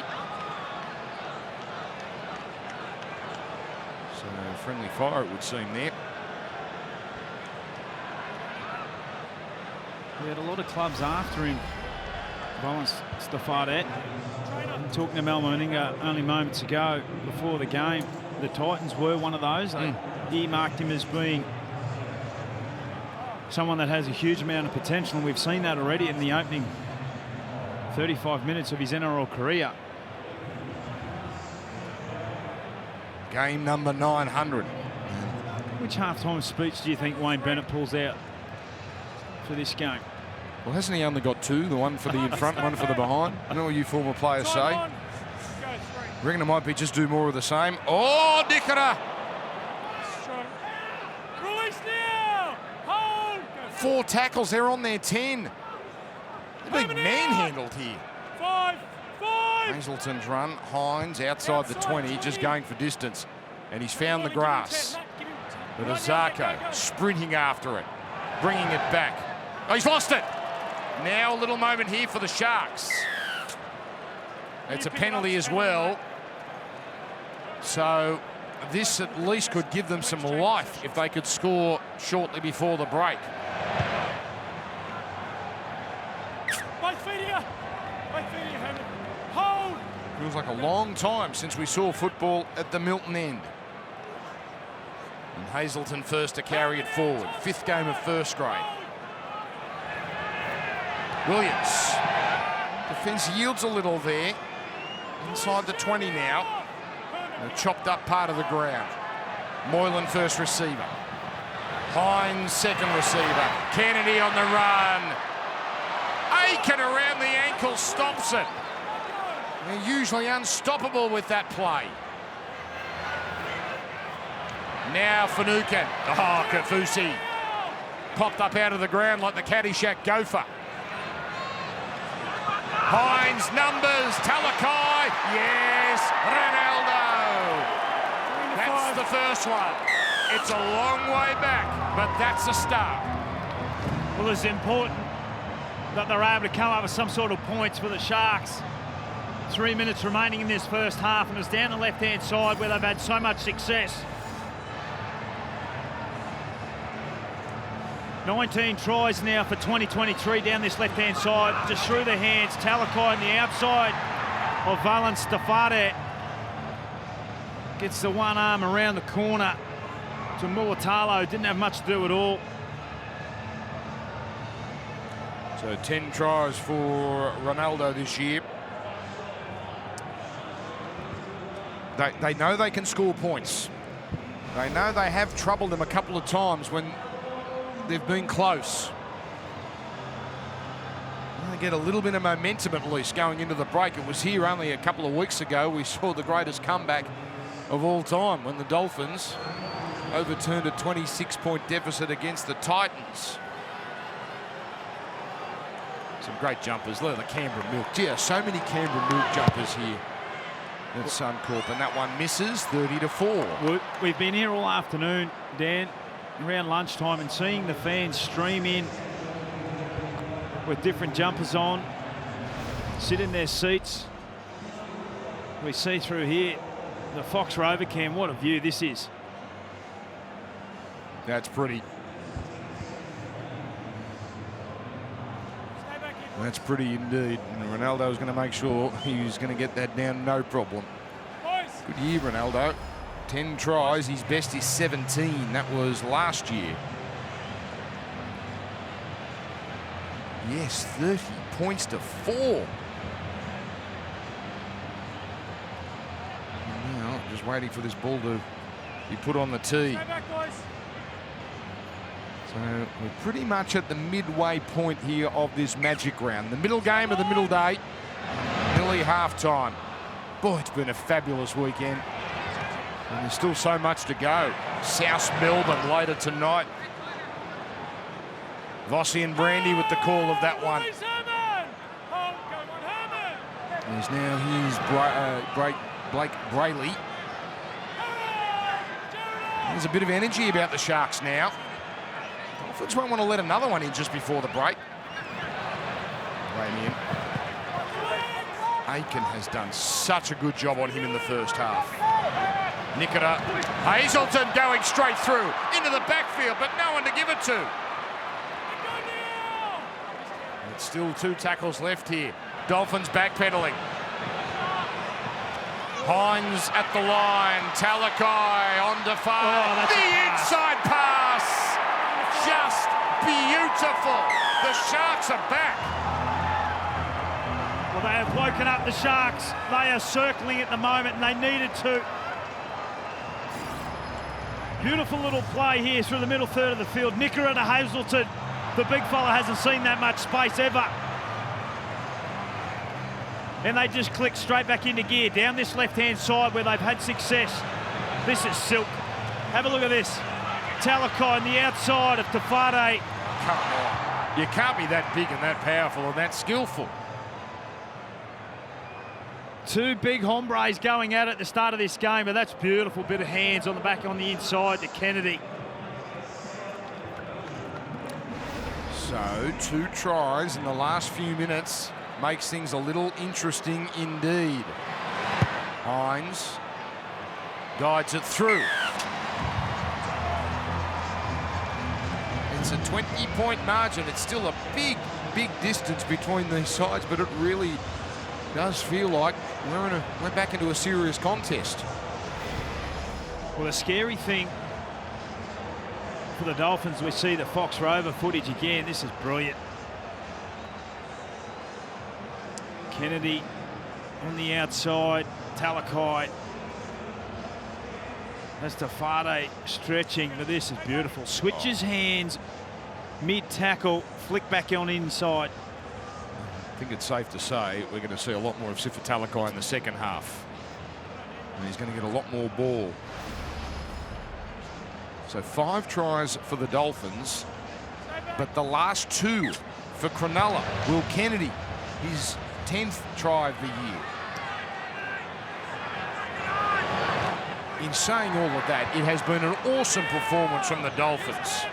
So friendly fire it would seem there. We had a lot of clubs after him. Valynce Te Whare. Talking to Mal Meninga only moments ago before the game, the Titans were one of those. They earmarked him as being someone that has a huge amount of potential, and we've seen that already in the opening 35 minutes of his NRL career. Game number 900. Which halftime speech do you think Wayne Bennett pulls out for this game? Well, hasn't he only got 2? The one for the in front, one for the behind? I know what you former players say. I reckon it might be just do more of the same. Oh, Nickera! 4 tackles, they're on their 10. They're being manhandled here. 5. Hazelton's run, Hines outside the 20, just going for distance. And he's found the grass. But Azarko sprinting after it, bringing it back. Oh, he's lost it. Now a little moment here for the Sharks. It's a penalty as well. So this at least could give them some life if they could score shortly before the break. Feels like a long time since we saw football at the Milton end. And Hazelton first to carry it forward. 5th game of first grade. Williams. Defence yields a little there. Inside the 20 now. A chopped up part of the ground. Moylan first receiver. Hines second receiver. Kennedy on the run. Aiken around the ankle stops it. They're usually unstoppable with that play. Now Finucane. Oh, Kafusi. Popped up out of the ground like the Caddyshack gopher. Hines, numbers, Talakai. Yes, Ronaldo. That's the first one. It's a long way back, but that's a start. Well, it's important that they're able to come up with some sort of points for the Sharks. 3 minutes remaining in this first half, and it's down the left-hand side where they've had so much success. 19 tries now for 2023 down this left-hand side, just through the hands. Talakai on the outside of Valynce Te Whare. Gets the one arm around the corner to Muatalo. Didn't have much to do at all. So 10 tries for Ronaldo this year. They know they can score points. They know they have troubled them a couple of times when they've been close. They get a little bit of momentum at least going into the break. It was here only a couple of weeks ago. We saw the greatest comeback of all time when the Dolphins overturned a 26-point deficit against the Titans. Some great jumpers. Look at the Canberra Milk. Yeah, so many Canberra Milk jumpers here at Suncorp, and that one misses 30-4. We've been here all afternoon, Dan, around lunchtime, and seeing the fans stream in with different jumpers on, sit in their seats. We see through here the Fox Rover cam. What a view this is. That's pretty. That's pretty indeed. And Ronaldo's going to make sure he's going to get that down, no problem. Good year, Ronaldo. 10 tries, his best is 17. That was last year. Yes, 30 points to 4. Now, just waiting for this ball to be put on the tee. So we're pretty much at the midway point here of this Magic Round. The middle game of the middle day, nearly half-time. Boy, it's been a fabulous weekend. And there's still so much to go. South Melbourne later tonight. Vossi and Brandy with the call of that one. There's now here's Blake Brayley. There's a bit of energy about the Sharks now. Dolphins won't want to let another one in just before the break. Rain in. Aiken has done such a good job on him in the first half. Nikita, Hazelton going straight through into the backfield, but no one to give it to. It's still 2 tackles left here. Dolphins backpedaling. Hines at the line. Talakai on to far. The inside pass. Just beautiful. The Sharks are back. Well, they have woken up the Sharks. They are circling at the moment, and they needed to. Beautiful little play here through the middle third of the field. Nikora to Hazelton. The big fella hasn't seen that much space ever. And they just click straight back into gear down this left-hand side where they've had success. This is silk. Have a look at this. Talakai on the outside of Te Whare. Come on. You can't be that big and that powerful and that skillful. 2 big hombres going at it at the start of this game, but that's beautiful. Bit of hands on the back on the inside to Kennedy. So 2 tries in the last few minutes makes things a little interesting indeed. Hines guides it through. It's a 20-point margin. It's still a big, big distance between these sides, but it really does feel like we're back into a serious contest. Well, the scary thing for the Dolphins, we see the Fox Rover footage again. This is brilliant. Kennedy on the outside. Talakai. That's Te Whare stretching, but this is beautiful. Switches hands, mid-tackle, flick back on inside. I think it's safe to say we're going to see a lot more of Sifa Talakai in the second half. And he's going to get a lot more ball. So 5 tries for the Dolphins, but the last 2 for Cronulla. Will Kennedy, his 10th try of the year. In saying all of that, it has been an awesome performance from the Dolphins.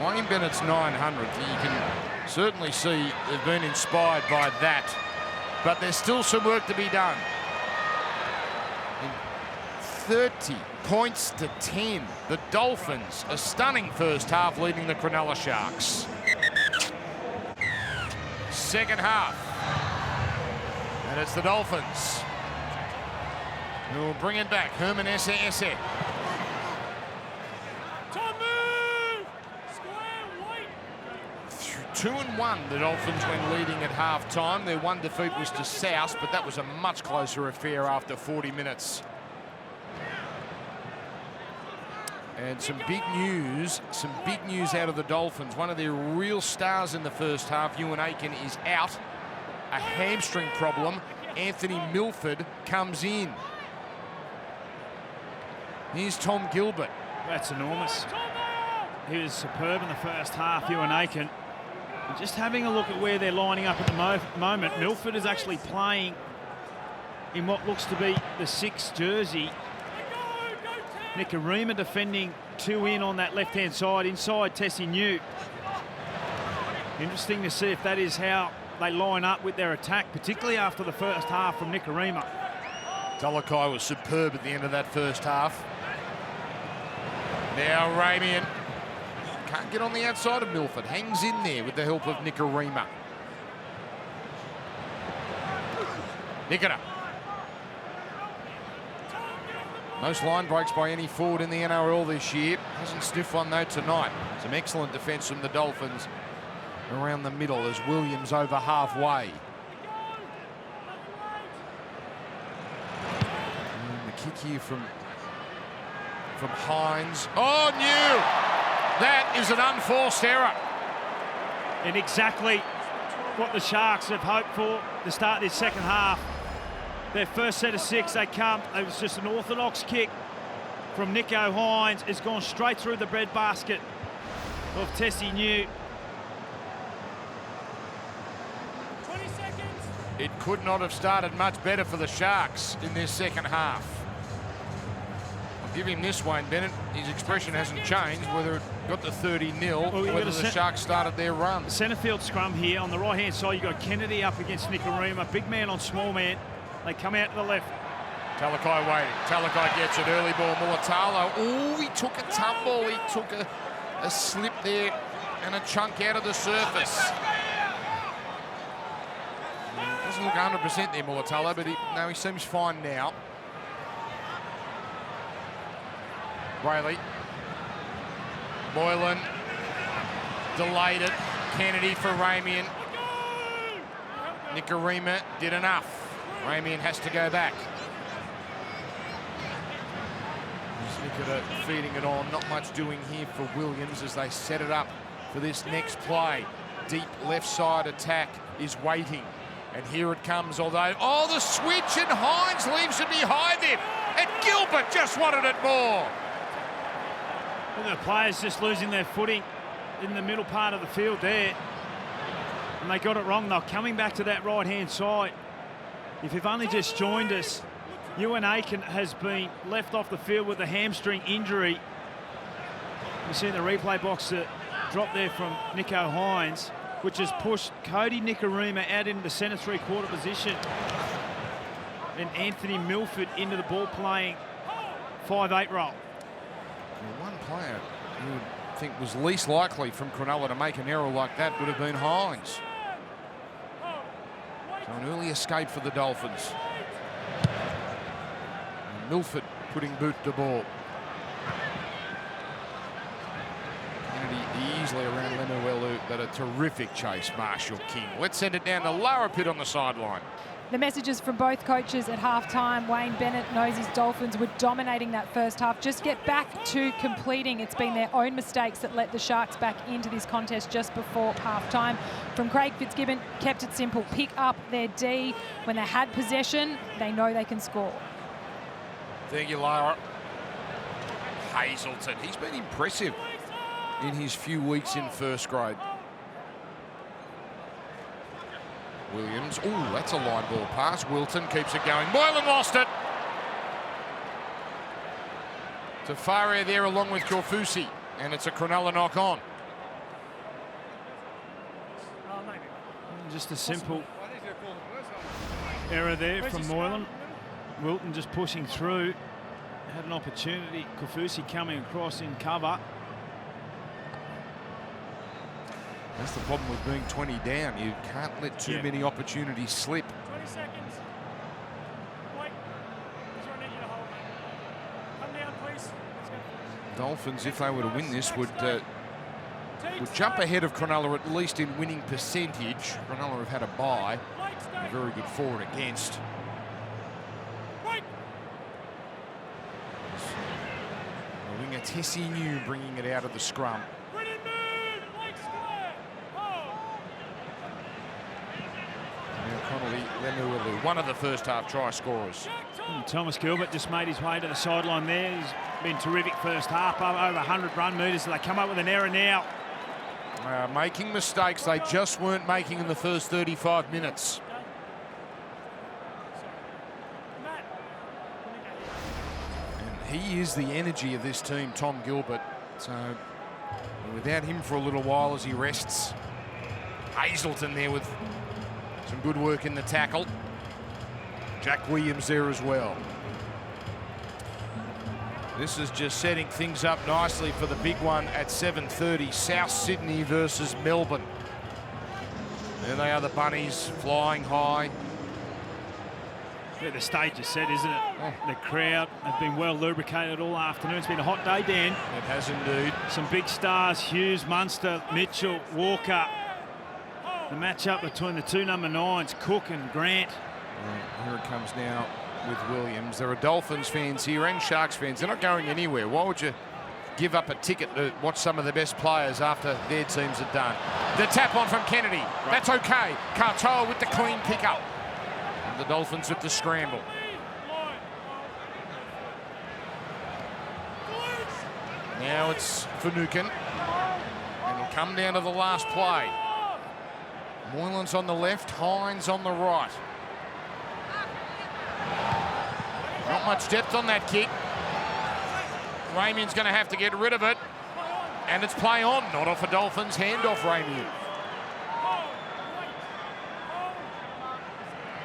Wayne Bennett's 900th, you can certainly see they've been inspired by that. But there's still some work to be done. In 30 points to 10. The Dolphins, a stunning first half, leading the Cronulla Sharks. Second half. And it's the Dolphins who will bring it back. Herman Esse. 2-1, the Dolphins when leading at half-time. Their one defeat was to South, but that was a much closer affair after 40 minutes. And some big news out of the Dolphins. One of their real stars in the first half, Ewan Aiken, is out. A hamstring problem. Anthony Milford comes in. Here's Tom Gilbert. That's enormous. He was superb in the first half, Ewan Aiken. And just having a look at where they're lining up at the moment, Milford is actually playing in what looks to be the 6th jersey. Nikorima defending 2 in on that left-hand side, inside Tessie New. Interesting to see if that is how they line up with their attack, particularly after the first half from Nikorima. Talakai was superb at the end of that first half. Now Ramian can't get on the outside of Milford. Hangs in there with the help of Nikorima. Nikita. Most line breaks by any forward in the NRL this year. Hasn't sniffed one though tonight. Some excellent defence from the Dolphins around the middle as Williams over halfway. And the kick here from Hines. Oh, New! That is an unforced error. And exactly what the Sharks have hoped for to start this second half. Their first set of 6, they come. It was just an orthodox kick from Nicho Hines. It's gone straight through the breadbasket of Tessie New. 20 seconds. It could not have started much better for the Sharks in this second half. I'll give him this, Wayne Bennett. His expression hasn't changed, whether it got to 30-0, well, whether the Sharks started their run. Centre field scrum here. On the right-hand side, you've got Kennedy up against Nikorima. Big man on small man. They come out to the left. Talakai waiting. Talakai gets it. Early ball. Mulatalo. Oh, he took a tumble. He took a slip there and a chunk out of the surface. Doesn't look 100% there, Mulatalo, but he seems fine now. Brayley. Moylan. Delayed it. Kennedy for Ramian. Nikorima did enough. Ramian has to go back. Nikita feeding it on. Not much doing here for Williams as they set it up for this next play. Deep left side attack is waiting. And here it comes, although... Oh, the switch, and Hines leaves it behind him. And Gilbert just wanted it more. Well, the players just losing their footing in the middle part of the field there. And they got it wrong. They're coming back to that right-hand side. If you've only just joined us, Ewan Aiken has been left off the field with a hamstring injury. You see in the replay box the drop there from Nicho Hines, which has pushed Cody Nikorima out into the centre three-quarter position. And Anthony Milford into the ball-playing 5'8" role. Well, one player you would think was least likely from Cronulla to make an error like that would have been Hines. So an early escape for the Dolphins. And Milford putting boot to ball. Kennedy easily around Lemuelu, but a terrific chase, Marshall King. Let's send it down to Lara Pitt on the sideline. The messages from both coaches at halftime. Wayne Bennett knows his Dolphins were dominating that first half. Just get back to completing. It's been their own mistakes that let the Sharks back into this contest just before halftime. From Craig Fitzgibbon, kept it simple. Pick up their D. When they had possession, they know they can score. Thank you, Lara. Hazelton, he's been impressive in his few weeks in first grade. Williams, oh, that's a line ball pass. Wilton keeps it going. Moylan lost it. Te Whare there along with Korfusi, and it's a Cronulla knock on. Just a simple error there from Moylan. Wilton just pushing through. had an opportunity. Kaufusi coming across in cover. That's the problem with being 20 down. You can't let too many opportunities slip. 20 seconds. Wait. He's running you to hold. Come down, please. Let's go. Dolphins, if they were to win this, would jump ahead of Cronulla at least in winning percentage. Cronulla have had a bye. A very good for and against. The winger Tessie New bringing it out of the scrum. Connolly, one of the first half try scorers. Thomas Gilbert just made his way to the sideline there. He's been terrific first half, over 100 run metres. So they come up with an error now. Making mistakes they just weren't making in the first 35 minutes. And he is the energy of this team, Tom Gilbert. So without him for a little while as he rests. Hazelton there with some good work in the tackle. Jack Williams there as well. This is just setting things up nicely for the big one at 7:30. South Sydney versus Melbourne. There they are, the Bunnies flying high. Yeah, the stage is set, isn't it? The crowd have been well lubricated all afternoon. It's been a hot day, Dan. It has indeed. Some big stars, Hughes, Munster, Mitchell, Walker. The matchup between the two number 9s, Cook and Grant. Here it comes now with Williams. There are Dolphins fans here and Sharks fans. They're not going anywhere. Why would you give up a ticket to watch some of the best players after their teams are done? The tap on from Kennedy. Right. That's okay. Cartoa with the clean pickup. And the Dolphins with the scramble. Now it's Finucane. And it'll come down to the last play. Moylan's on the left, Hines on the right. Not much depth on that kick. Ramien's going to have to get rid of it. And it's play on, not off a Dolphins, hand off Ramien.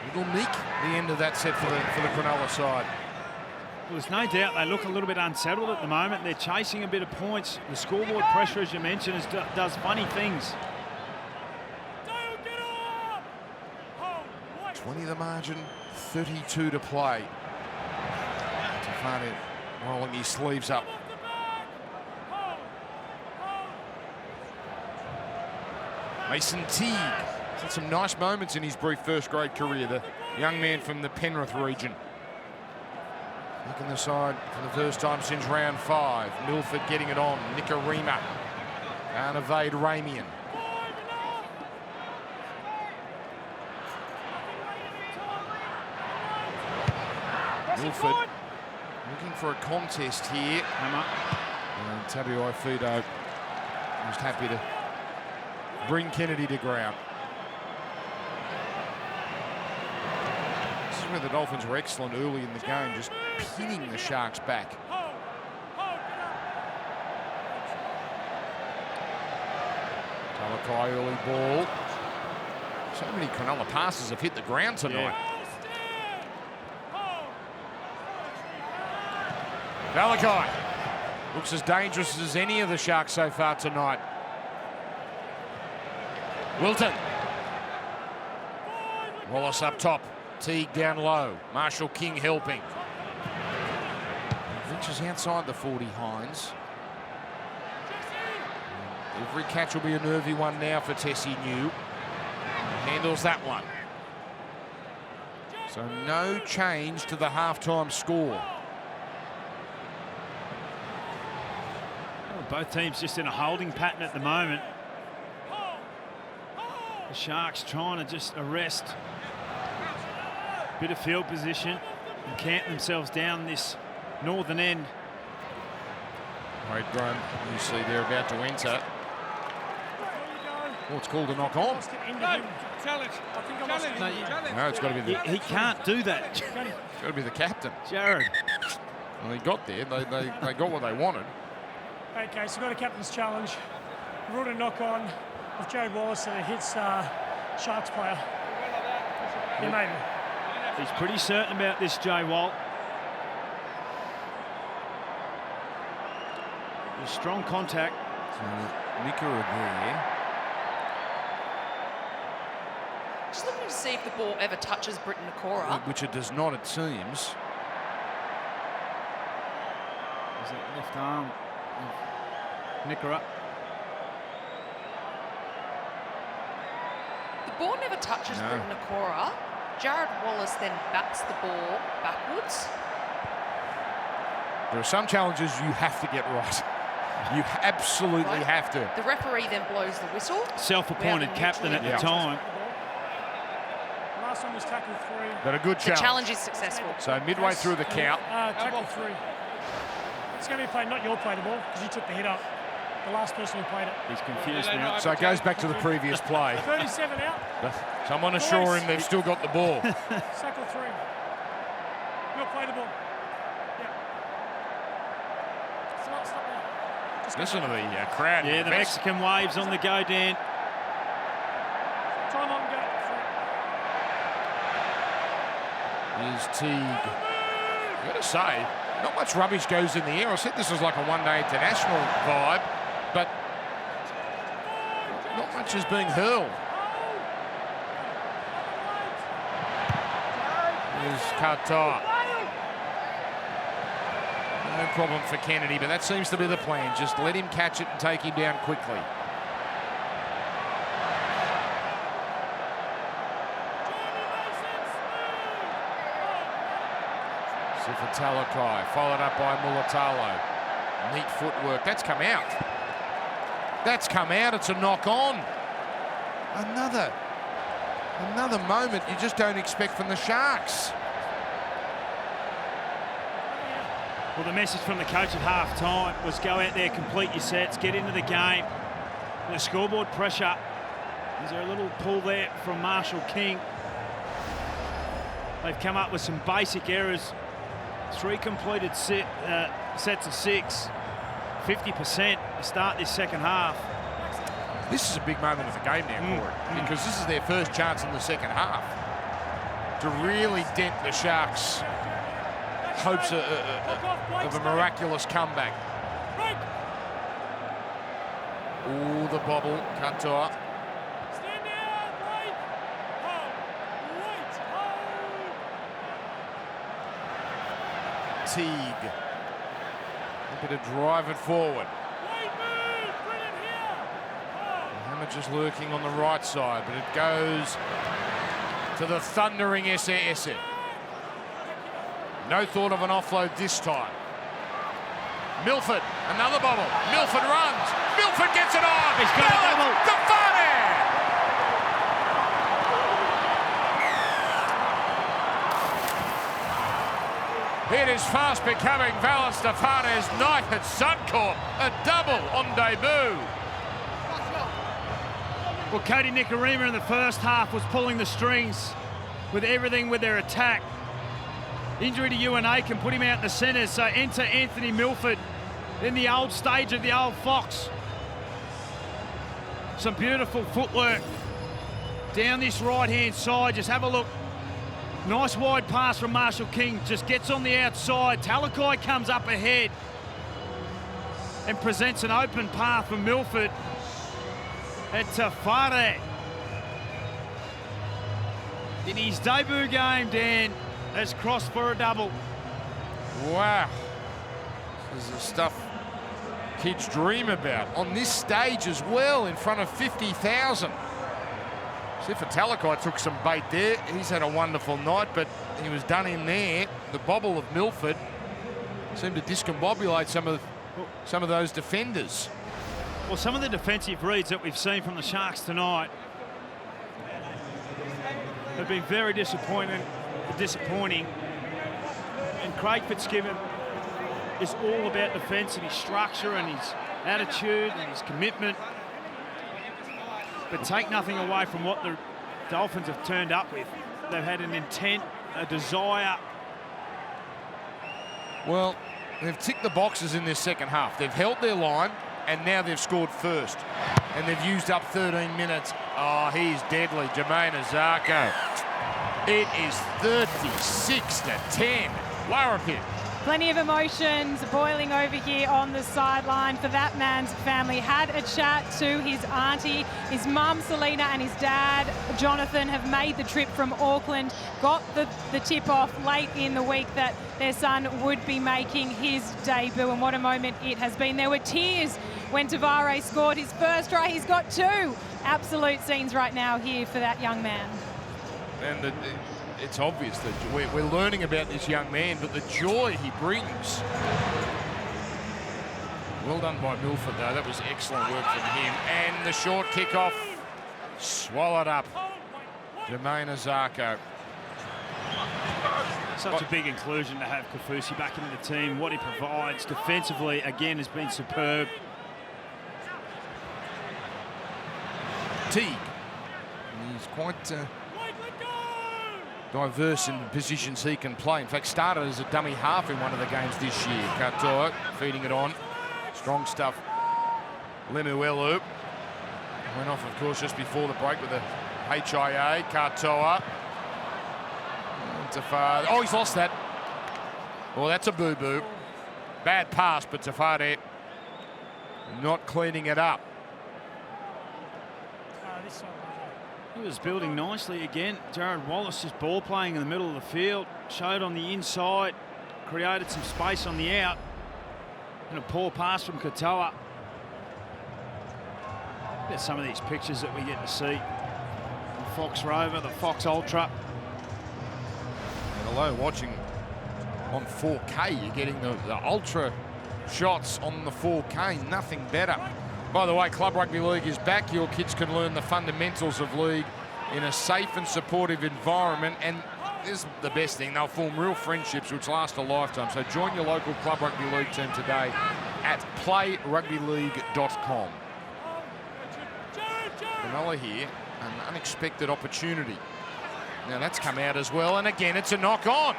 Little meek, the end of that set for the Cronulla side. Well, there's no doubt they look a little bit unsettled at the moment. They're chasing a bit of points. The scoreboard pressure, as you mentioned, does funny things. 20 the margin, 32 to play. Te Whare rolling his sleeves up. Mason Teague had some nice moments in his brief first grade career, the young man from the Penrith region. Back in the side for the first time since round 5. Milford getting it on. Nicarima can't evade Ramien. Milford looking for a contest here. And Tabuai Fido was happy to bring Kennedy to ground. This is where the Dolphins were excellent early in the game, just pinning the Sharks back. Talakai early ball. So many Cronulla passes have hit the ground tonight. Yeah. Valakai looks as dangerous as any of the Sharks so far tonight. Wilton. Wallace up top. Teague down low. Marshall King helping. Reaches outside the 40, Hines. Every catch will be a nervy one now for Tessie New. Handles that one. So no change to the halftime score. Both teams just in a holding pattern at the moment. The Sharks trying to just arrest a bit of field position and camp themselves down this northern end. Great run. You see they're about to enter. Oh, it's called a knock on. No, it's got to be the... He can't do that. It's got to be the captain. Jared. Well, he got there. They got what they wanted. Okay, so we've got a captain's challenge. Ruled a knock on of Jared Wallace and it hits Sharks player. Yeah, maybe. He's pretty certain about this, Jay Walt. Strong contact. So Nicara there. Just looking to see if the ball ever touches Britain Nakora. Which it does not, it seems. Is that left arm of Nicara? The ball never touches Britain Nakora. Jared Wallace then bats the ball backwards. There are some challenges you have to get right. You absolutely have to. The referee then blows the whistle. Self-appointed captain at the time. Last one was tackle 3. But a good The challenge. challenge is successful. So midway through the count. Tackle 3. It's going to be played, not your play the ball, because you took the hit up. The last person who played it. He's confused now. So it goes back to the previous play. 37 out. Someone assure him they've still got the ball. Tackle 3. You'll play the ball. Yeah. Stop there. Just go Listen to back. the crowd. Yeah, the Mexican waves on the go, Dan. Time on, go. Is Teague. I've got to say, not much rubbish goes in the air. I said this was like a one-day international vibe, but not much is being hurled. There's Qatar. No problem for Kennedy, but that seems to be the plan. Just let him catch it and take him down quickly. Talakai, followed up by Mulatalo. Neat footwork. That's come out. That's come out. It's a knock on. Another moment you just don't expect from the Sharks. Well, the message from the coach at half-time was go out there, complete your sets, get into the game. And the scoreboard pressure. Is there a little pull there from Marshall King? They've come up with some basic errors. 3 completed sets of 6, 50% to start this second half. This is a big moment of the game now, Corey, because this is their first chance in the second half to really dent the Sharks' hopes of a miraculous comeback. Oh, the bobble, Qatar. Teague. Looking to drive it forward. Hammer just lurking on the right side, but it goes to the thundering SAS. No thought of an offload this time. Milford, another bobble. Milford runs. Milford gets it on. He's got a double. Te Whare! It is fast becoming Valynce Te Whare's night at Suncorp. A double on debut. Well, Cody Nicarima in the first half was pulling the strings with everything with their attack. Injury to UNA can put him out in the centres, so enter Anthony Milford in the old stage of the old Fox. Some beautiful footwork down this right-hand side. Just have a look. Nice wide pass from Marshall King, just gets on the outside. Talakai comes up ahead and presents an open path for Milford. And Te Whare in his debut game, Dan, has crossed for a double. Wow. This is the stuff kids dream about. On this stage as well, in front of 50,000. Talakai took some bait there. He's had a wonderful night, but he was done in there. The bobble of Milford seemed to discombobulate some of those defenders. Well, some of the defensive reads that we've seen from the Sharks tonight have been very disappointing. And Craig Fitzgibbon is all about defence and his structure and his attitude and his commitment. But take nothing away from what the Dolphins have turned up with. They've had an intent, a desire. Well, they've ticked the boxes in this second half. They've held their line, and now they've scored first. And they've used up 13 minutes. Oh, he's deadly, Jermaine Azarko. It is 36-10. Larrapin. Plenty of emotions boiling over here on the sideline for that man's family. Had a chat to his auntie, his mum Selena and his dad Jonathan have made the trip from Auckland, got the tip off late in the week that their son would be making his debut, and what a moment it has been. There were tears when Te Whare scored his first try. He's got 2 absolute scenes right now here for that young man. And it's obvious that we're learning about this young man, but the joy he brings. Well done by Milford, though. That was excellent work from him. And the short kickoff swallowed up. Jermaine Azarko. Such a big inclusion to have Kaufusi back into the team. What he provides defensively, again, has been superb. Teague. He's quite diverse in the positions he can play. In fact, started as a dummy half in one of the games this year. Katoa feeding it on. Strong stuff. Lemuelu went off, of course, just before the break with the HIA. Katoa. Te Whare. Oh, he's lost that. Well, that's a boo-boo. Bad pass, but Te Whare not cleaning it up. He was building nicely again. Jared Wallace just ball playing in the middle of the field. Showed on the inside. Created some space on the out. And a poor pass from Katoa. There's some of these pictures that we get to see. The Fox Rover, the Fox Ultra. And although watching on 4K, you're getting the ultra shots on the 4K. Nothing better. By the way, Club Rugby League is back. Your kids can learn the fundamentals of league in a safe and supportive environment. And this is the best thing. They'll form real friendships which last a lifetime. So join your local Club Rugby League team today at playrugbyleague.com. Cronulla here, an unexpected opportunity. Now that's come out as well. And again, it's a knock on.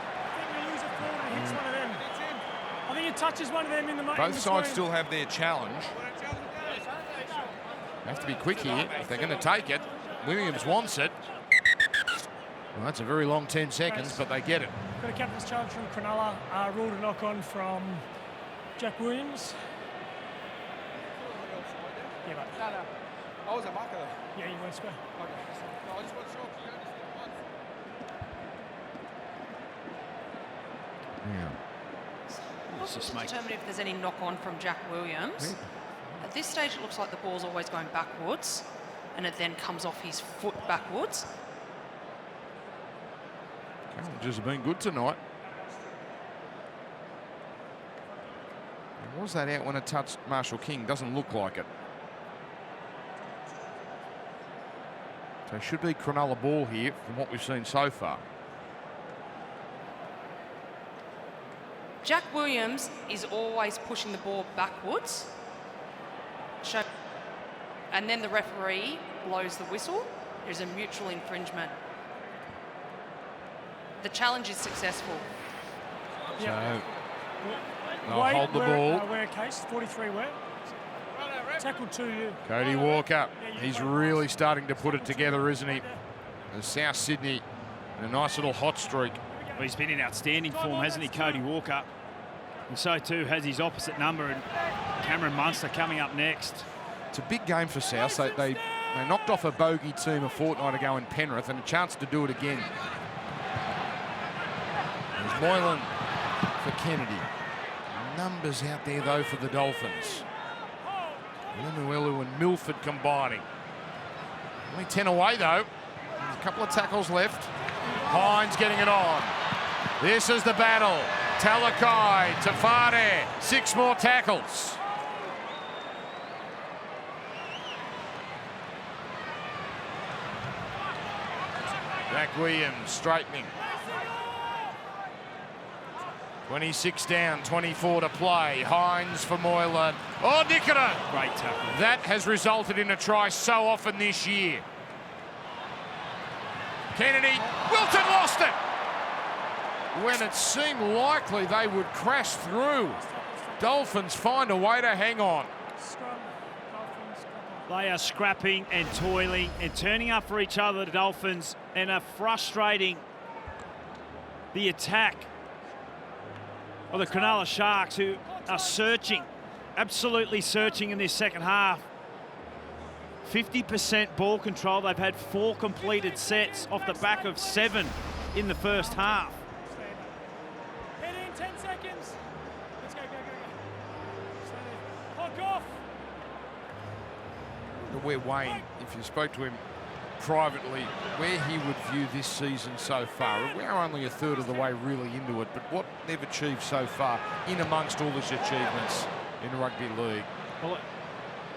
I think it touches one of them in the Both sides still have their challenge. Have to be quick here if they're going to take it. Williams wants it. Well, that's a very long 10 seconds, but they get it. Got a captain's challenge from Cronulla. Ruled a knock on from Jack Williams. Yeah, but I was a marker. Yeah, you went square. I just want to show What's to determine if there's any knock on from Jack Williams? At this stage, it looks like the ball's always going backwards, and it then comes off his foot backwards. Challenges have been good tonight. Was that out when it touched Marshall King? Doesn't look like it. So it should be Cronulla ball here from what we've seen so far. Jack Williams is always pushing the ball backwards. And then the referee blows the whistle. There's a mutual infringement. The challenge is successful. So they'll hold the ball. Ware case, 43 Ware. Tackle to you. Cody Walker, he's really starting to put it together, isn't he? The South Sydney in a nice little hot streak. Well, he's been in outstanding form, hasn't he, Cody Walker? And so too has his opposite number, and Cameron Munster coming up next. It's a big game for South. They knocked off a bogey team a fortnight ago in Penrith, and a chance to do it again. There's Moylan for Kennedy. Numbers out there, though, for the Dolphins. Lemuelu and Milford combining. Only 10 away, though. There's a couple of tackles left. Hines getting it on. This is the battle. Talakai, Te Whare, 6 more tackles. Jack Williams straightening. 26 down, 24 to play. Hines for Moylan. Oh, Nikita! Great tackle. That has resulted in a try so often this year. Kennedy, Wilton lost it! When it seemed likely they would crash through. Dolphins find a way to hang on. They are scrapping and toiling and turning up for each other, the Dolphins, and are frustrating the attack Well, the Cronulla Sharks, who are searching, absolutely searching in this second half. 50% ball control. They've had 4 completed sets off the back of 7 in the first half. Head in, 10 seconds. Let's go, go, go, go. Stay there. Clock off. Where Wayne, if you spoke to him privately, where he would view this season so far. We're only a third of the way really into it, but what they've achieved so far in amongst all these achievements in rugby league. Well,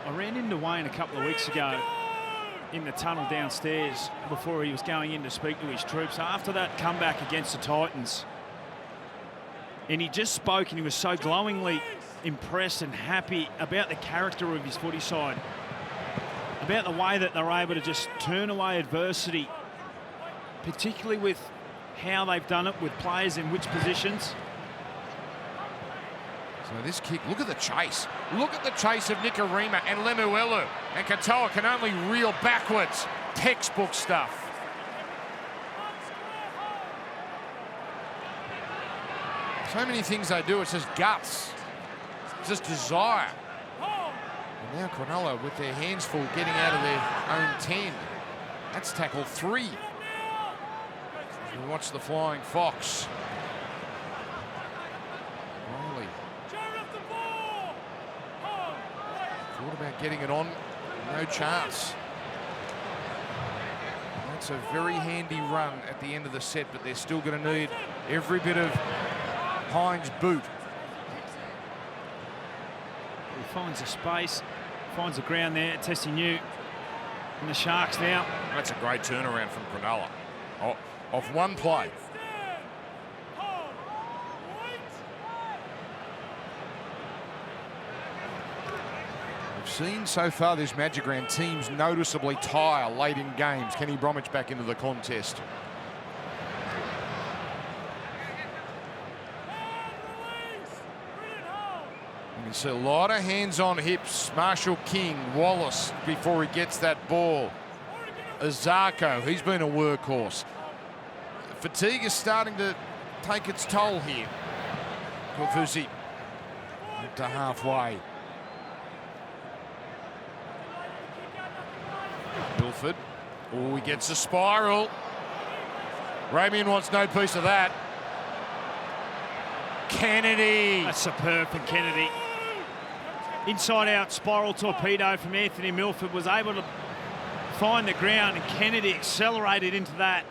I ran into Wayne a couple of weeks ago in the tunnel downstairs before he was going in to speak to his troops after that comeback against the Titans. And he just spoke and he was so glowingly impressed and happy about the character of his footy side, about the way that they're able to just turn away adversity, particularly with how they've done it with players in which positions. So this kick, look at the chase. Look at the chase of Nikorima and Lemuelu. And Katoa can only reel backwards. Textbook stuff. So many things they do, it's just guts. It's just desire. And now Cronulla with their hands full getting out of their own 10. That's tackle 3. We watch the flying fox. Riley. Thought about getting it on, no chance. That's a very handy run at the end of the set, but they're still going to need every bit of Hines' boot. He finds a space, finds the ground there, testing you. And the Sharks now. That's a great turnaround from Cronulla. Oh, off one play. We've seen so far this Magic Round teams noticeably tire late in games. Kenny Bromwich back into the contest. You can see a lot of hands on hips. Marshall King, Wallace before he gets that ball. Azarko, he's been a workhorse. Fatigue is starting to take its toll here. Kofusi up to halfway. Milford. Oh, he gets a spiral. Ramian wants no piece of that. Kennedy. That's superb from Kennedy. Inside out spiral torpedo from Anthony Milford, was able to find the ground, and Kennedy accelerated into that.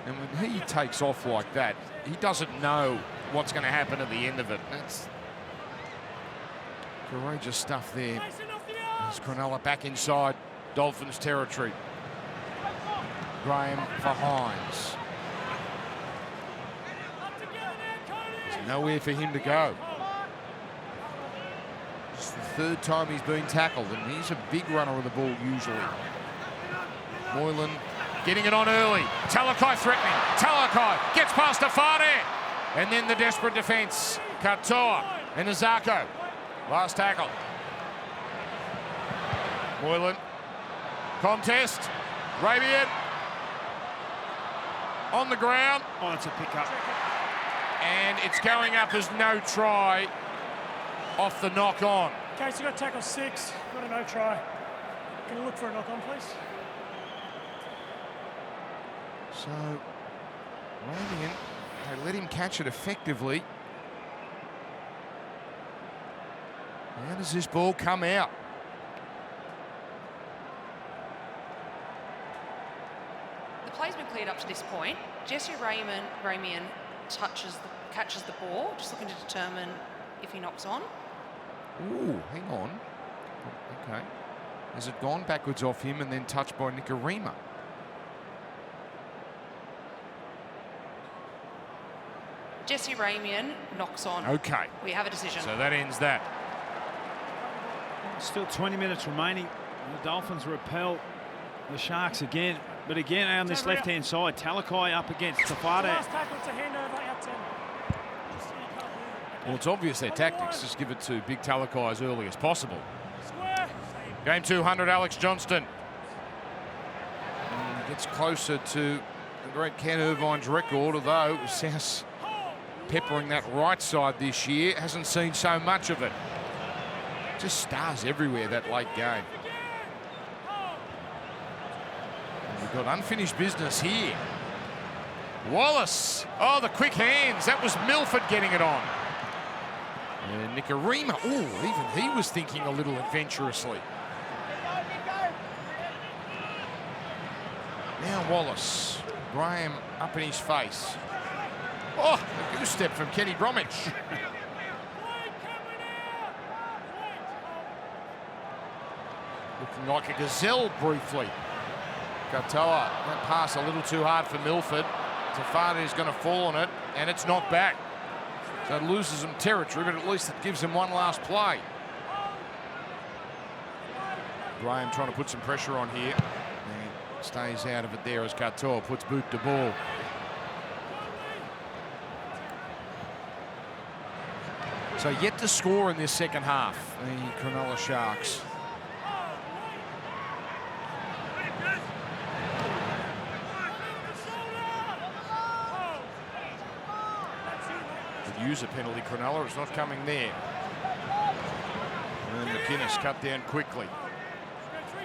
And when he takes off like that, he doesn't know what's going to happen at the end of it. That's courageous stuff there. There's Cronulla back inside Dolphins territory. Graham for Hines. There's nowhere for him to go. It's the third time he's been tackled, and he's a big runner of the ball usually. Moylan getting it on early. Talakai threatening. Talakai gets past Tafade. And then the desperate defence. Katoa and Azarko. Last tackle. Moylan. Contest. Rabian. On the ground. Oh, it's a pickup. And it's going up as no try off the knock on. Okay, so you got tackle 6, got a no try. Can you look for a knock on, please? So, Rabian, they let him catch it effectively. How does this ball come out? The play's been cleared up to this point. Jesse Ramian catches the ball, just looking to determine if he knocks on. Ooh, hang on. Okay. Has it gone backwards off him and then touched by Nikorima? Jesse Ramian knocks on. Okay. We have a decision. So that ends that. Still 20 minutes remaining. The Dolphins repel the Sharks again. But again, on this left-hand side, Talakai up against Tafade. Last tackle, it's a handover, out 10. Well, it's obvious their tactics. Just give it to Big Talakai as early as possible. Game 200, Alex Johnston. And gets closer to the great Ken Irvine's record, although South peppering that right side this year. Hasn't seen so much of it. Just stars everywhere that late game. And we've got unfinished business here. Wallace. Oh, the quick hands. That was Milford getting it on. And Nikorima. Oh, even he was thinking a little adventurously. Now Wallace. Graham up in his face. Oh, a good step from Kenny Bromwich. Looking like a gazelle briefly. Katoa, that pass a little too hard for Milford. Te Whare is going to fall on it, and it's knocked back. So it loses him territory, but at least it gives him one last play. Graham trying to put some pressure on here. And stays out of it there as Katoa puts boot to ball. So yet to score in this second half, the Cronulla Sharks. Could use a penalty, Cronulla. It's not coming there. And McInnes cut down quickly.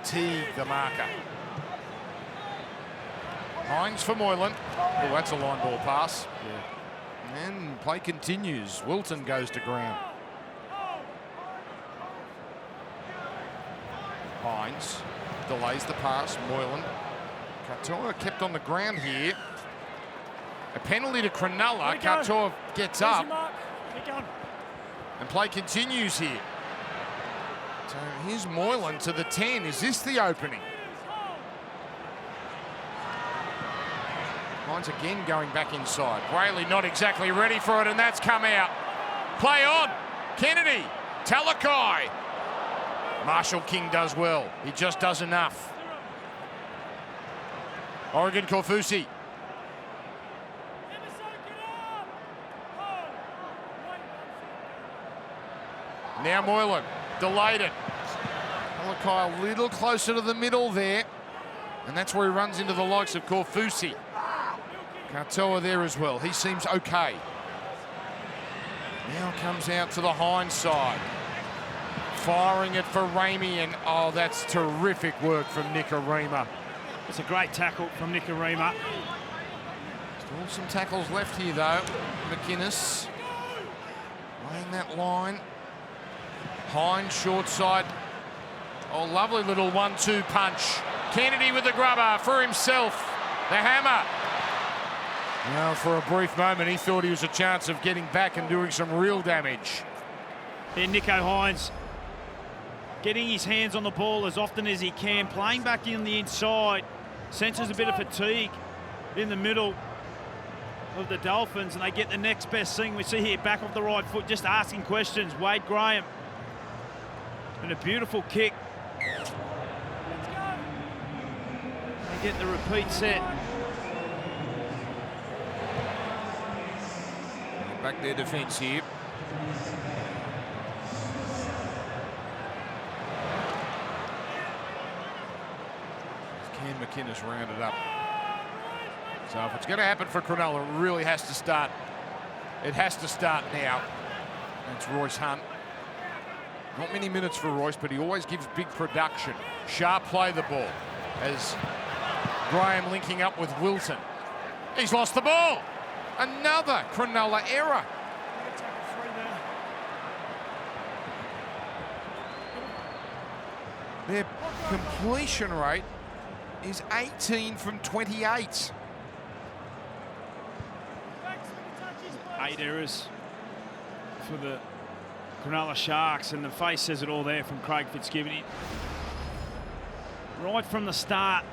Teague, the marker. Hines for Moylan. Oh, that's a line ball pass. Yeah. And play continues. Wilton goes to ground. Hines delays the pass. Moylan. Katoa kept on the ground here. A penalty to Cronulla. Katoa gets up. And play continues here. So here's Moylan to the 10. Is this the opening? Hines again going back inside. Whaley not exactly ready for it, and that's come out. Play on. Kennedy. Talakai. Marshall King does well. He just does enough. Oregon Korfusi. Now Moylan. Delayed it. Talakai a little closer to the middle there. And that's where he runs into the likes of Korfusi. Katoa there as well. He seems okay. Now comes out to the Hines side. Firing it for Ramey, and oh, that's terrific work from Nikorima. It's a great tackle from Nikorima. Still some tackles left here though. McInnes laying that line. Hines short side. Oh, lovely little 1-2 punch. Kennedy with the grubber for himself. The hammer. Now, for a brief moment, he thought he was a chance of getting back and doing some real damage. Then Nicho Hines getting his hands on the ball as often as he can, playing back in the inside. Senses a bit of fatigue in the middle of the Dolphins, and they get the next best thing. We see here, back off the right foot, just asking questions. Wade Graham. And a beautiful kick. They get the repeat set. Back their defence here. Can McInnes round it up? So if it's going to happen for Cronulla, it really has to start. It has to start now. It's Royce Hunt. Not many minutes for Royce, but he always gives big production. Sharp play the ball as Graham linking up with Wilton. He's lost the ball. Another Cronulla error. Their completion rate is 18 from 28. 8 errors for the Cronulla Sharks, and the face says it all there from Craig Fitzgibbon. Right from the start,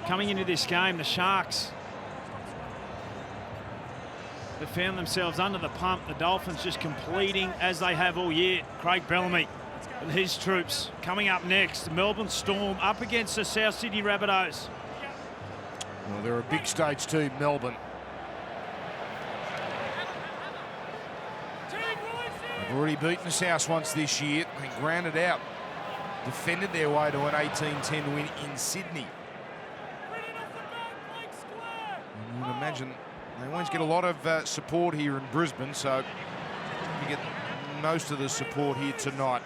coming into this game, the Sharks have found themselves under the pump. The Dolphins just completing as they have all year. Craig Bellamy and his troops coming up next. The Melbourne Storm up against the South Sydney Rabbitohs. Well, they're a big stage team, Melbourne. They've already beaten South once this year. They grounded out, defended their way to an 18-10 win in Sydney. And you would imagine They always get a lot of support here in Brisbane, so you get most of the support here tonight.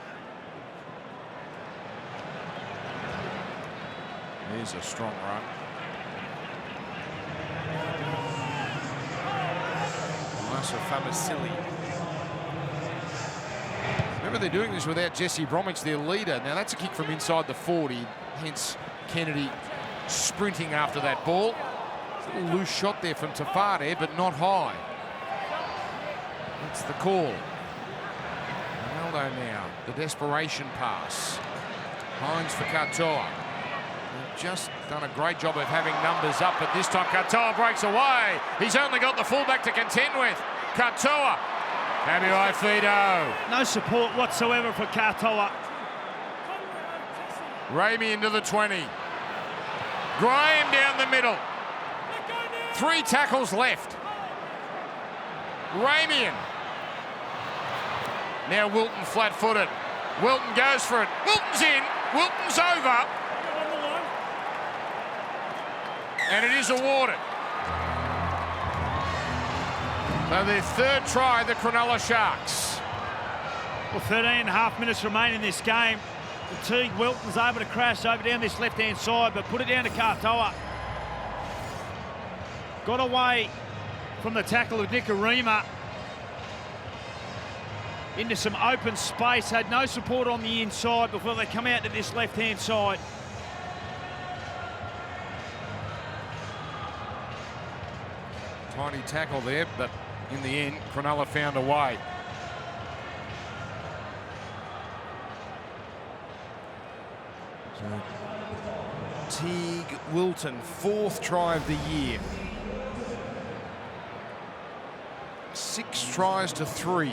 Here's a strong run. Valynce. Remember, they're doing this without Jesse Bromwich, their leader. Now, that's a kick from inside the 40, hence Kennedy sprinting after that ball. A little loose shot there from Te Whare, but not high. That's the call. Ronaldo now, the desperation pass. Hines for Katoa. They've just done a great job of having numbers up, but this time Katoa breaks away. He's only got the fullback to contend with. Katoa. Kabiwai Fido. No support whatsoever for Katoa. Ramey into the 20. Graham down the middle. 3 tackles left. Ramian. Now Wilton flat-footed. Wilton goes for it. Wilton's in. Wilton's over. And it is awarded. So their 3rd try, the Cronulla Sharks. Well, 13.5 minutes remain in this game. Teague Wilton's able to crash over down this left-hand side, but put it down to Katoa. Got away from the tackle of Nikorima into some open space, had no support on the inside before they come out to this left-hand side. Tiny tackle there, but in the end, Cronulla found a way. So, Teague Wilton, 4th try of the year. 6 tries to 3.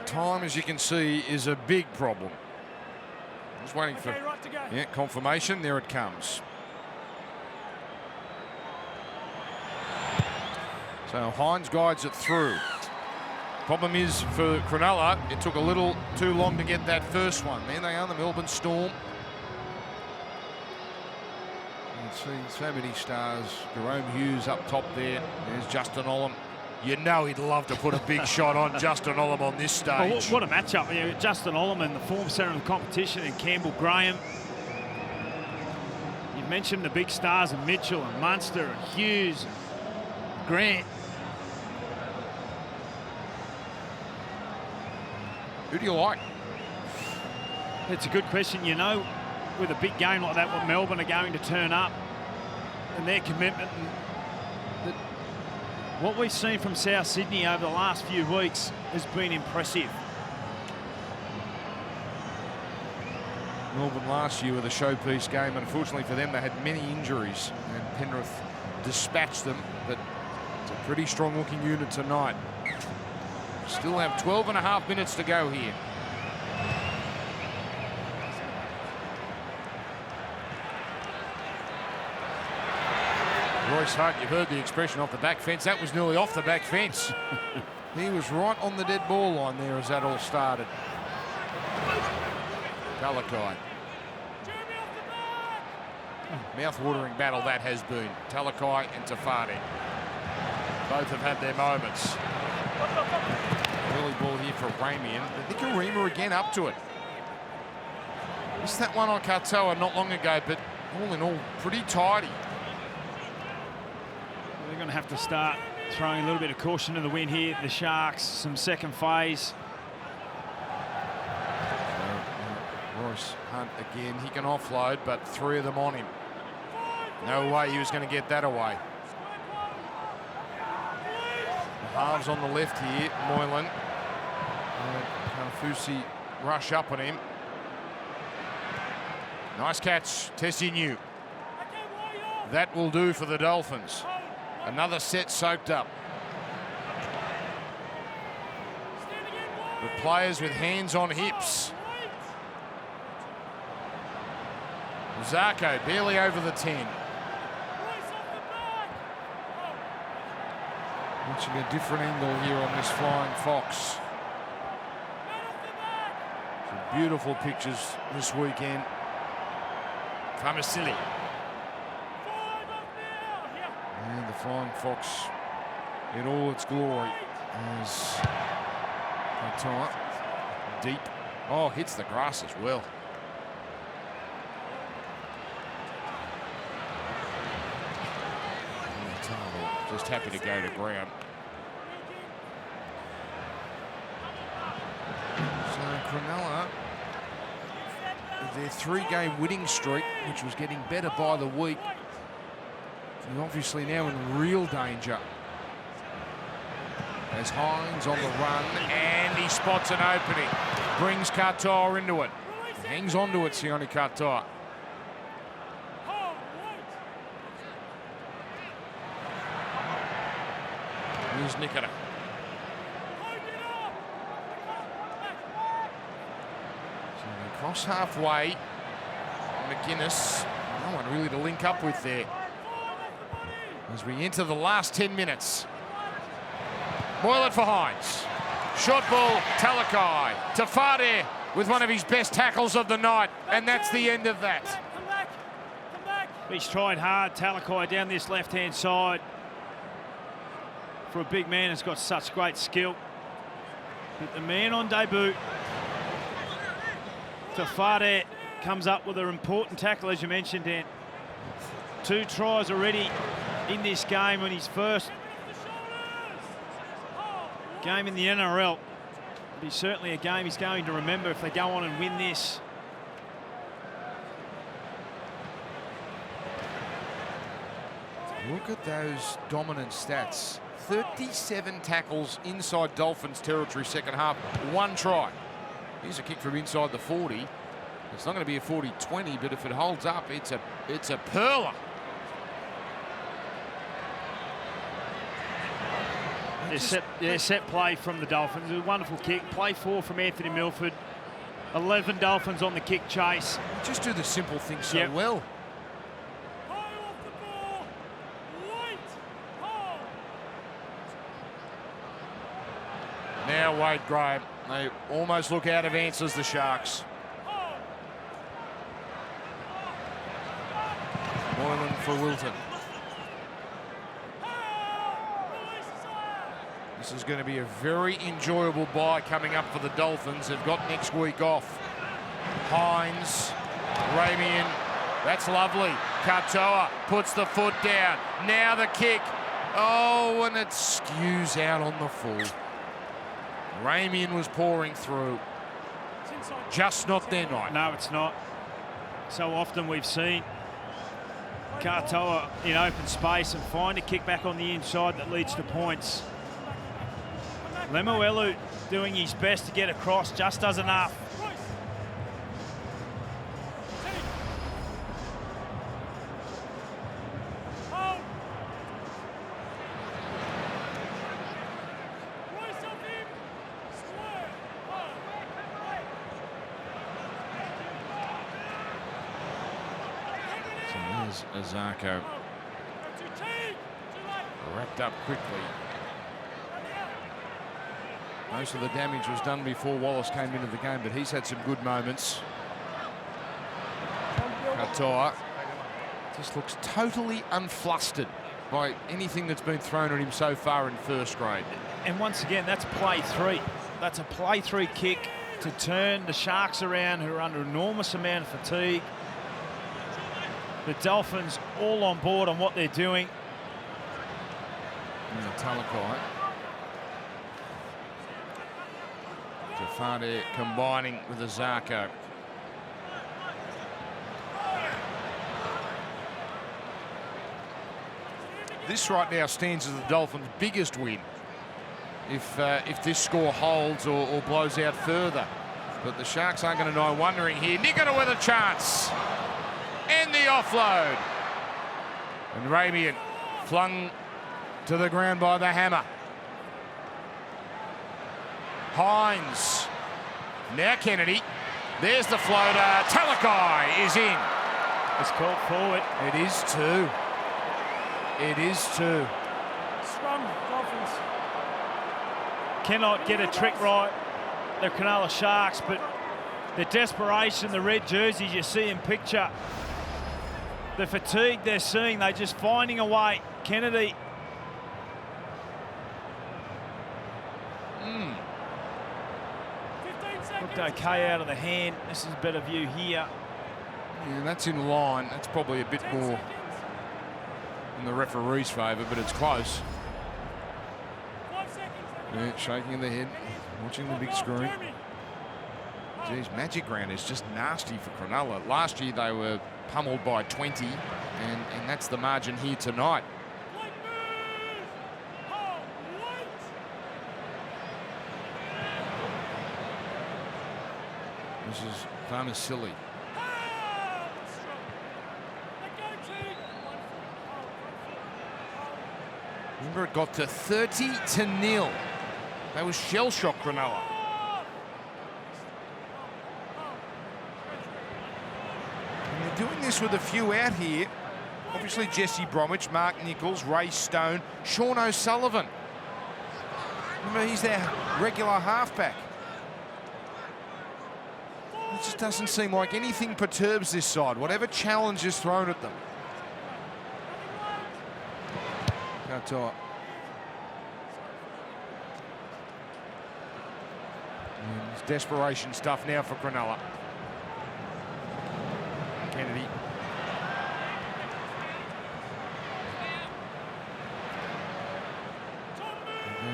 Time, as you can see, is a big problem. Just waiting for confirmation. There it comes. So Hines guides it through. Problem is for Cronulla, it took a little too long to get that first one. There they are, the Melbourne Storm. You can see so many stars. Jerome Hughes up top there. There's Justin Olam. You know he'd love to put a big shot on Justin Olam on this stage. What a matchup. You know, Justin Olam and the form centre of the competition, and Campbell Graham. You've mentioned the big stars of Mitchell and Munster and Hughes and Grant. Who do you like? It's a good question. You know, with a big game like that, what Melbourne are going to turn up and their commitment. And what we've seen from South Sydney over the last few weeks has been impressive. Melbourne last year with a showpiece game. Unfortunately for them, they had many injuries and Penrith dispatched them, but it's a pretty strong looking unit tonight. Still have 12.5 minutes to go here. Royce Hunt, you've heard the expression off the back fence. That was nearly off the back fence. He was right on the dead ball line there as that all started. Talakai. Mouth-watering battle that has been. Talakai and Te Whare. Both have had their moments. Early ball here for Ramian. Nikorima again up to it. Missed that one on Katoa not long ago, but all in all, pretty tidy. They're going to have to start throwing a little bit of caution to the wind here. The Sharks, some second phase. Royce Hunt again. He can offload, but 3 of them on him. No way he was going to get that away. The halves on the left here. Moylan. Fusi rush up on him. Nice catch, Tessinu. That will do for the Dolphins. Another set soaked up. The players with hands on hips. Zarko barely over the 10. Watching a different angle here on this Flying Fox. Some beautiful pictures this weekend. Famasili. And the Flying Fox in all its glory as tight, deep. Oh, hits the grass as well. Just happy to go to ground. So Cronulla, with their 3-game winning streak, which was getting better by the week, is obviously now in real danger. As Hines on the run, and he spots an opening. Brings Katoa into it. Hangs on to it, Sione Katoa. Here's Nikita. So they cross halfway. McGuinness, no one really to link up with there. As we enter the last 10 minutes. Boil it for Hines. Short ball, Talakai. Te Whare with one of his best tackles of the night, and that's the end of that. He's tried hard, Talakai down this left-hand side. For a big man who's got such great skill. But the man on debut, Te Whare, comes up with an important tackle, as you mentioned, Dan. 2 tries already in this game on his first game in the NRL. It'll be certainly a game he's going to remember if they go on and win this. Look at those dominant stats. 37 tackles inside Dolphins territory second half, 1 try. Here's a kick from inside the 40. It's not going to be a 40-20, but if it holds up, it's a perler. Set play from the Dolphins. A wonderful kick. Play 4 from Anthony Milford. 11 Dolphins on the kick chase. Just do the simple things so well. Now Wade Graham. They almost look out of answers, the Sharks. Moylan for Wilton. This is going to be a very enjoyable bye coming up for the Dolphins. They've got next week off. Hines, Ramian, that's lovely. Katoa puts the foot down. Now the kick. Oh, and it skews out on the full. Ramian was pouring through. Just not their night. No, it's not. So often we've seen Katoa in open space and find a kick back on the inside that leads to points. Lemuelu doing his best to get across, just does enough. So here's Azarko. Wrapped up quickly. Most of the damage was done before Wallace came into the game, but he's had some good moments. Katoa just looks totally unflustered by anything that's been thrown at him so far in first grade. And once again, that's play 3. That's a play 3 kick to turn the Sharks around, who are under enormous amount of fatigue. The Dolphins all on board on what they're doing. Talakai. Te Whare combining with Azarko. This right now stands as the Dolphins' biggest win if this score holds or blows out further. But the Sharks aren't going to know wondering here. Nikita with a chance. And the offload. And Ramian flung to the ground by the hammer. Hines. Now Kennedy. There's the floater. Talakai is in. It's called forward. It is 2. It is 2. Scrum, Dolphins. Cannot get a trick right, the Cronulla Sharks, but the desperation, the red jerseys you see in picture, the fatigue they're seeing, they're just finding a way Kennedy. Looked okay out of the hand. This is a better view here. Yeah, that's in line. That's probably a bit more in the referee's favour, but it's close. Yeah, shaking the head, watching the big screen. Geez, Magic Round is just nasty for Cronulla. Last year they were pummeled by 20, and that's the margin here tonight. This is Valynce silly. Remember, it got to 30-0. They was shell-shocked, Cronulla. And they're doing this with a few out here. Obviously, Jesse Bromwich, Mark Nichols, Ray Stone, Sean O'Sullivan. Remember, he's their regular halfback. It just doesn't seem like anything perturbs this side, whatever challenge is thrown at them. Katoa. It's desperation stuff now for Cronulla. Kennedy.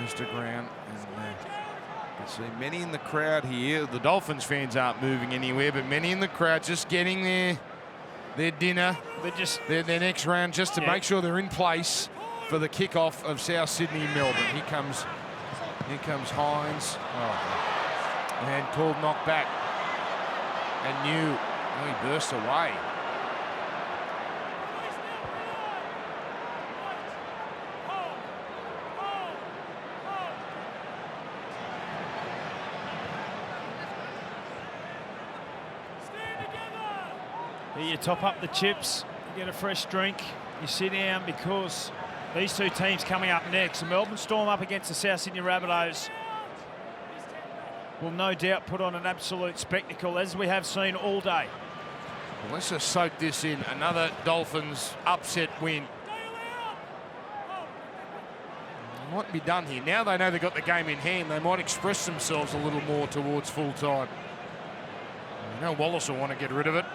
Goes to ground. And you can see many in the crowd here. The Dolphins fans aren't moving anywhere, but many in the crowd just getting their dinner, their next round, just to make sure they're in place for the kickoff of South Sydney Melbourne. Here comes Hines. Oh, and called knock back. And he burst away. Here you top up the chips, you get a fresh drink, you sit down, because these two teams coming up next. The Melbourne Storm up against the South Sydney Rabbitohs will no doubt put on an absolute spectacle, as we have seen all day. Well, let's just soak this in. Another Dolphins upset win. What be done here? Now they know they've got the game in hand, they might express themselves a little more towards full time. You know Wallace will want to get rid of it.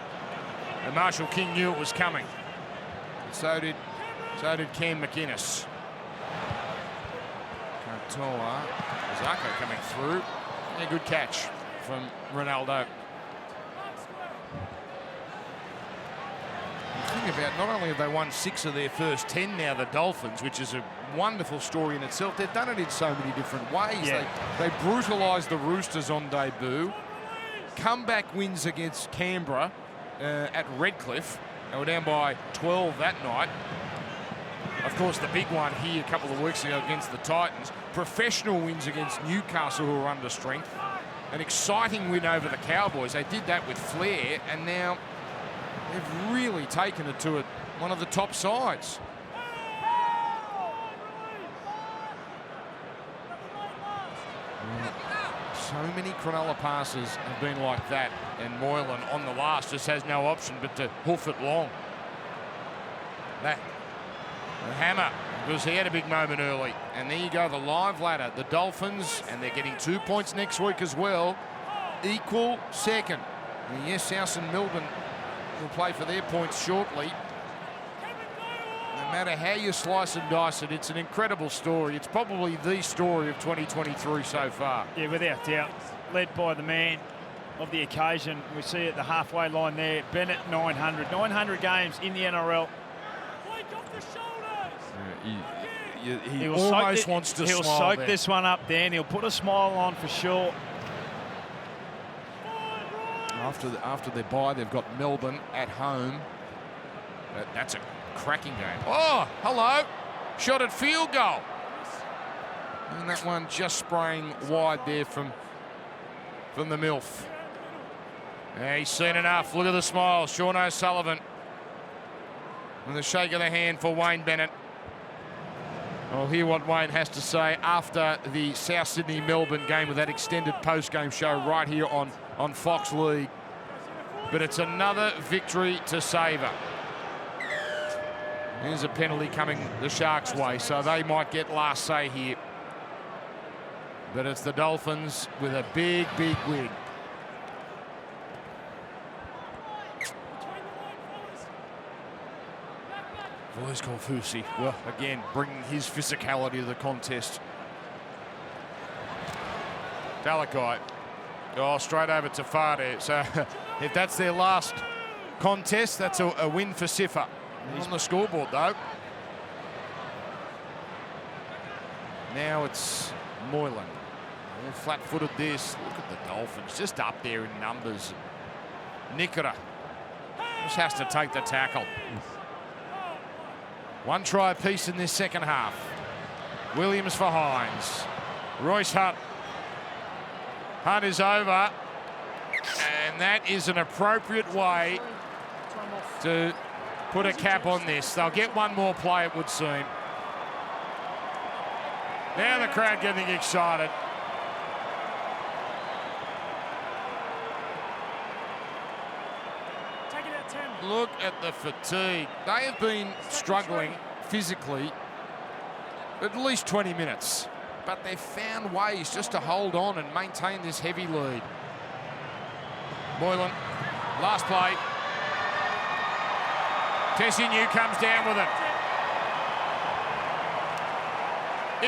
And Marshall King knew it was coming. So did Cam McInnes. Katoa. Zarko coming through. A good catch from Ronaldo. The thing about, not only have they won 6 of their first 10 now, the Dolphins, which is a wonderful story in itself, they've done it in so many different ways. Yeah. They brutalised the Roosters on debut. Comeback wins against Canberra at Redcliffe. They were down by 12 that night. Of course, the big one here a couple of weeks ago against the Titans. Professional wins against Newcastle, who are under strength. An exciting win over the Cowboys. They did that with flair, and now they've really taken it to one of the top sides. So many Cronulla passes have been like that, and Moylan on the last just has no option but to hoof it long. That the hammer, because he had a big moment early. And there you go, the live ladder. The Dolphins, and they're getting 2 points next week as well, equal second. And yes, South and Melbourne will play for their points shortly. No matter how you slice and dice it, it's an incredible story. It's probably the story of 2023 so far. Yeah, without doubt. Led by the man of the occasion. We see at the halfway line there, Bennett, 900. 900 games in the NRL. He almost wants to smile. He'll soak there. this one up, Dan. He'll put a smile on for sure. After their bye, they've got Melbourne at home. That's a cracking game. Oh, hello. Shot at field goal. And that one just spraying wide there from the MILF. Yeah, he's seen enough. Look at the smile. Sean O'Sullivan. And the shake of the hand for Wayne Bennett. I'll hear what Wayne has to say after the South Sydney-Melbourne game with that extended post-game show right here on Fox League. But it's another victory to savour. There's a penalty coming the Sharks' way, so they might get last say here. But it's the Dolphins with a big, big win. Voice Konfusi, well, again, bringing his physicality to the contest. Talakai, oh, straight over to Whare. So if that's their last contest, that's a win for Sifa. He's on the scoreboard, though. Now it's Moylan. All flat-footed this. Look at the Dolphins, just up there in numbers. Nikora just has to take the tackle. One try apiece in this second half. Williams for Hines. Royce Hunt. Hunt is over. And that is an appropriate way to put a cap on this. They'll get one more play, it would seem. Now the crowd getting excited. Look at the fatigue. They have been struggling physically at least 20 minutes, but they've found ways just to hold on and maintain this heavy lead. Moylan, last play. Tessinu comes down with it.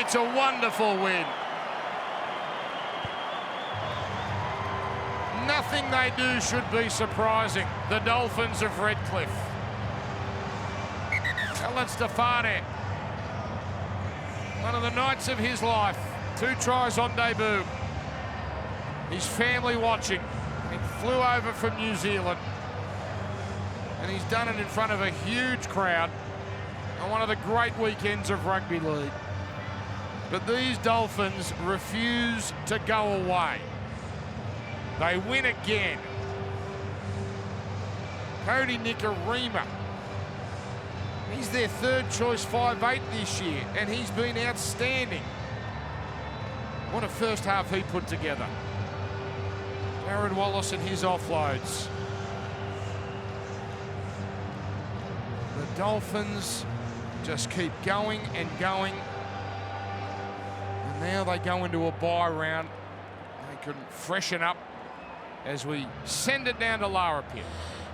It's a wonderful win. Nothing they do should be surprising. The Dolphins of Redcliffe. Valynce Te Whare, one of the nights of his life. 2 tries on debut. His family watching. He flew over from New Zealand. And he's done it in front of a huge crowd on one of the great weekends of rugby league. But these Dolphins refuse to go away. They win again. Cody Nikorima. He's their 3rd choice 5'8" this year, and he's been outstanding. What a first half he put together. Aaron Wallace and his offloads. The Dolphins just keep going and going. And now they go into a bye round. They can freshen up as we send it down to Lara Pit.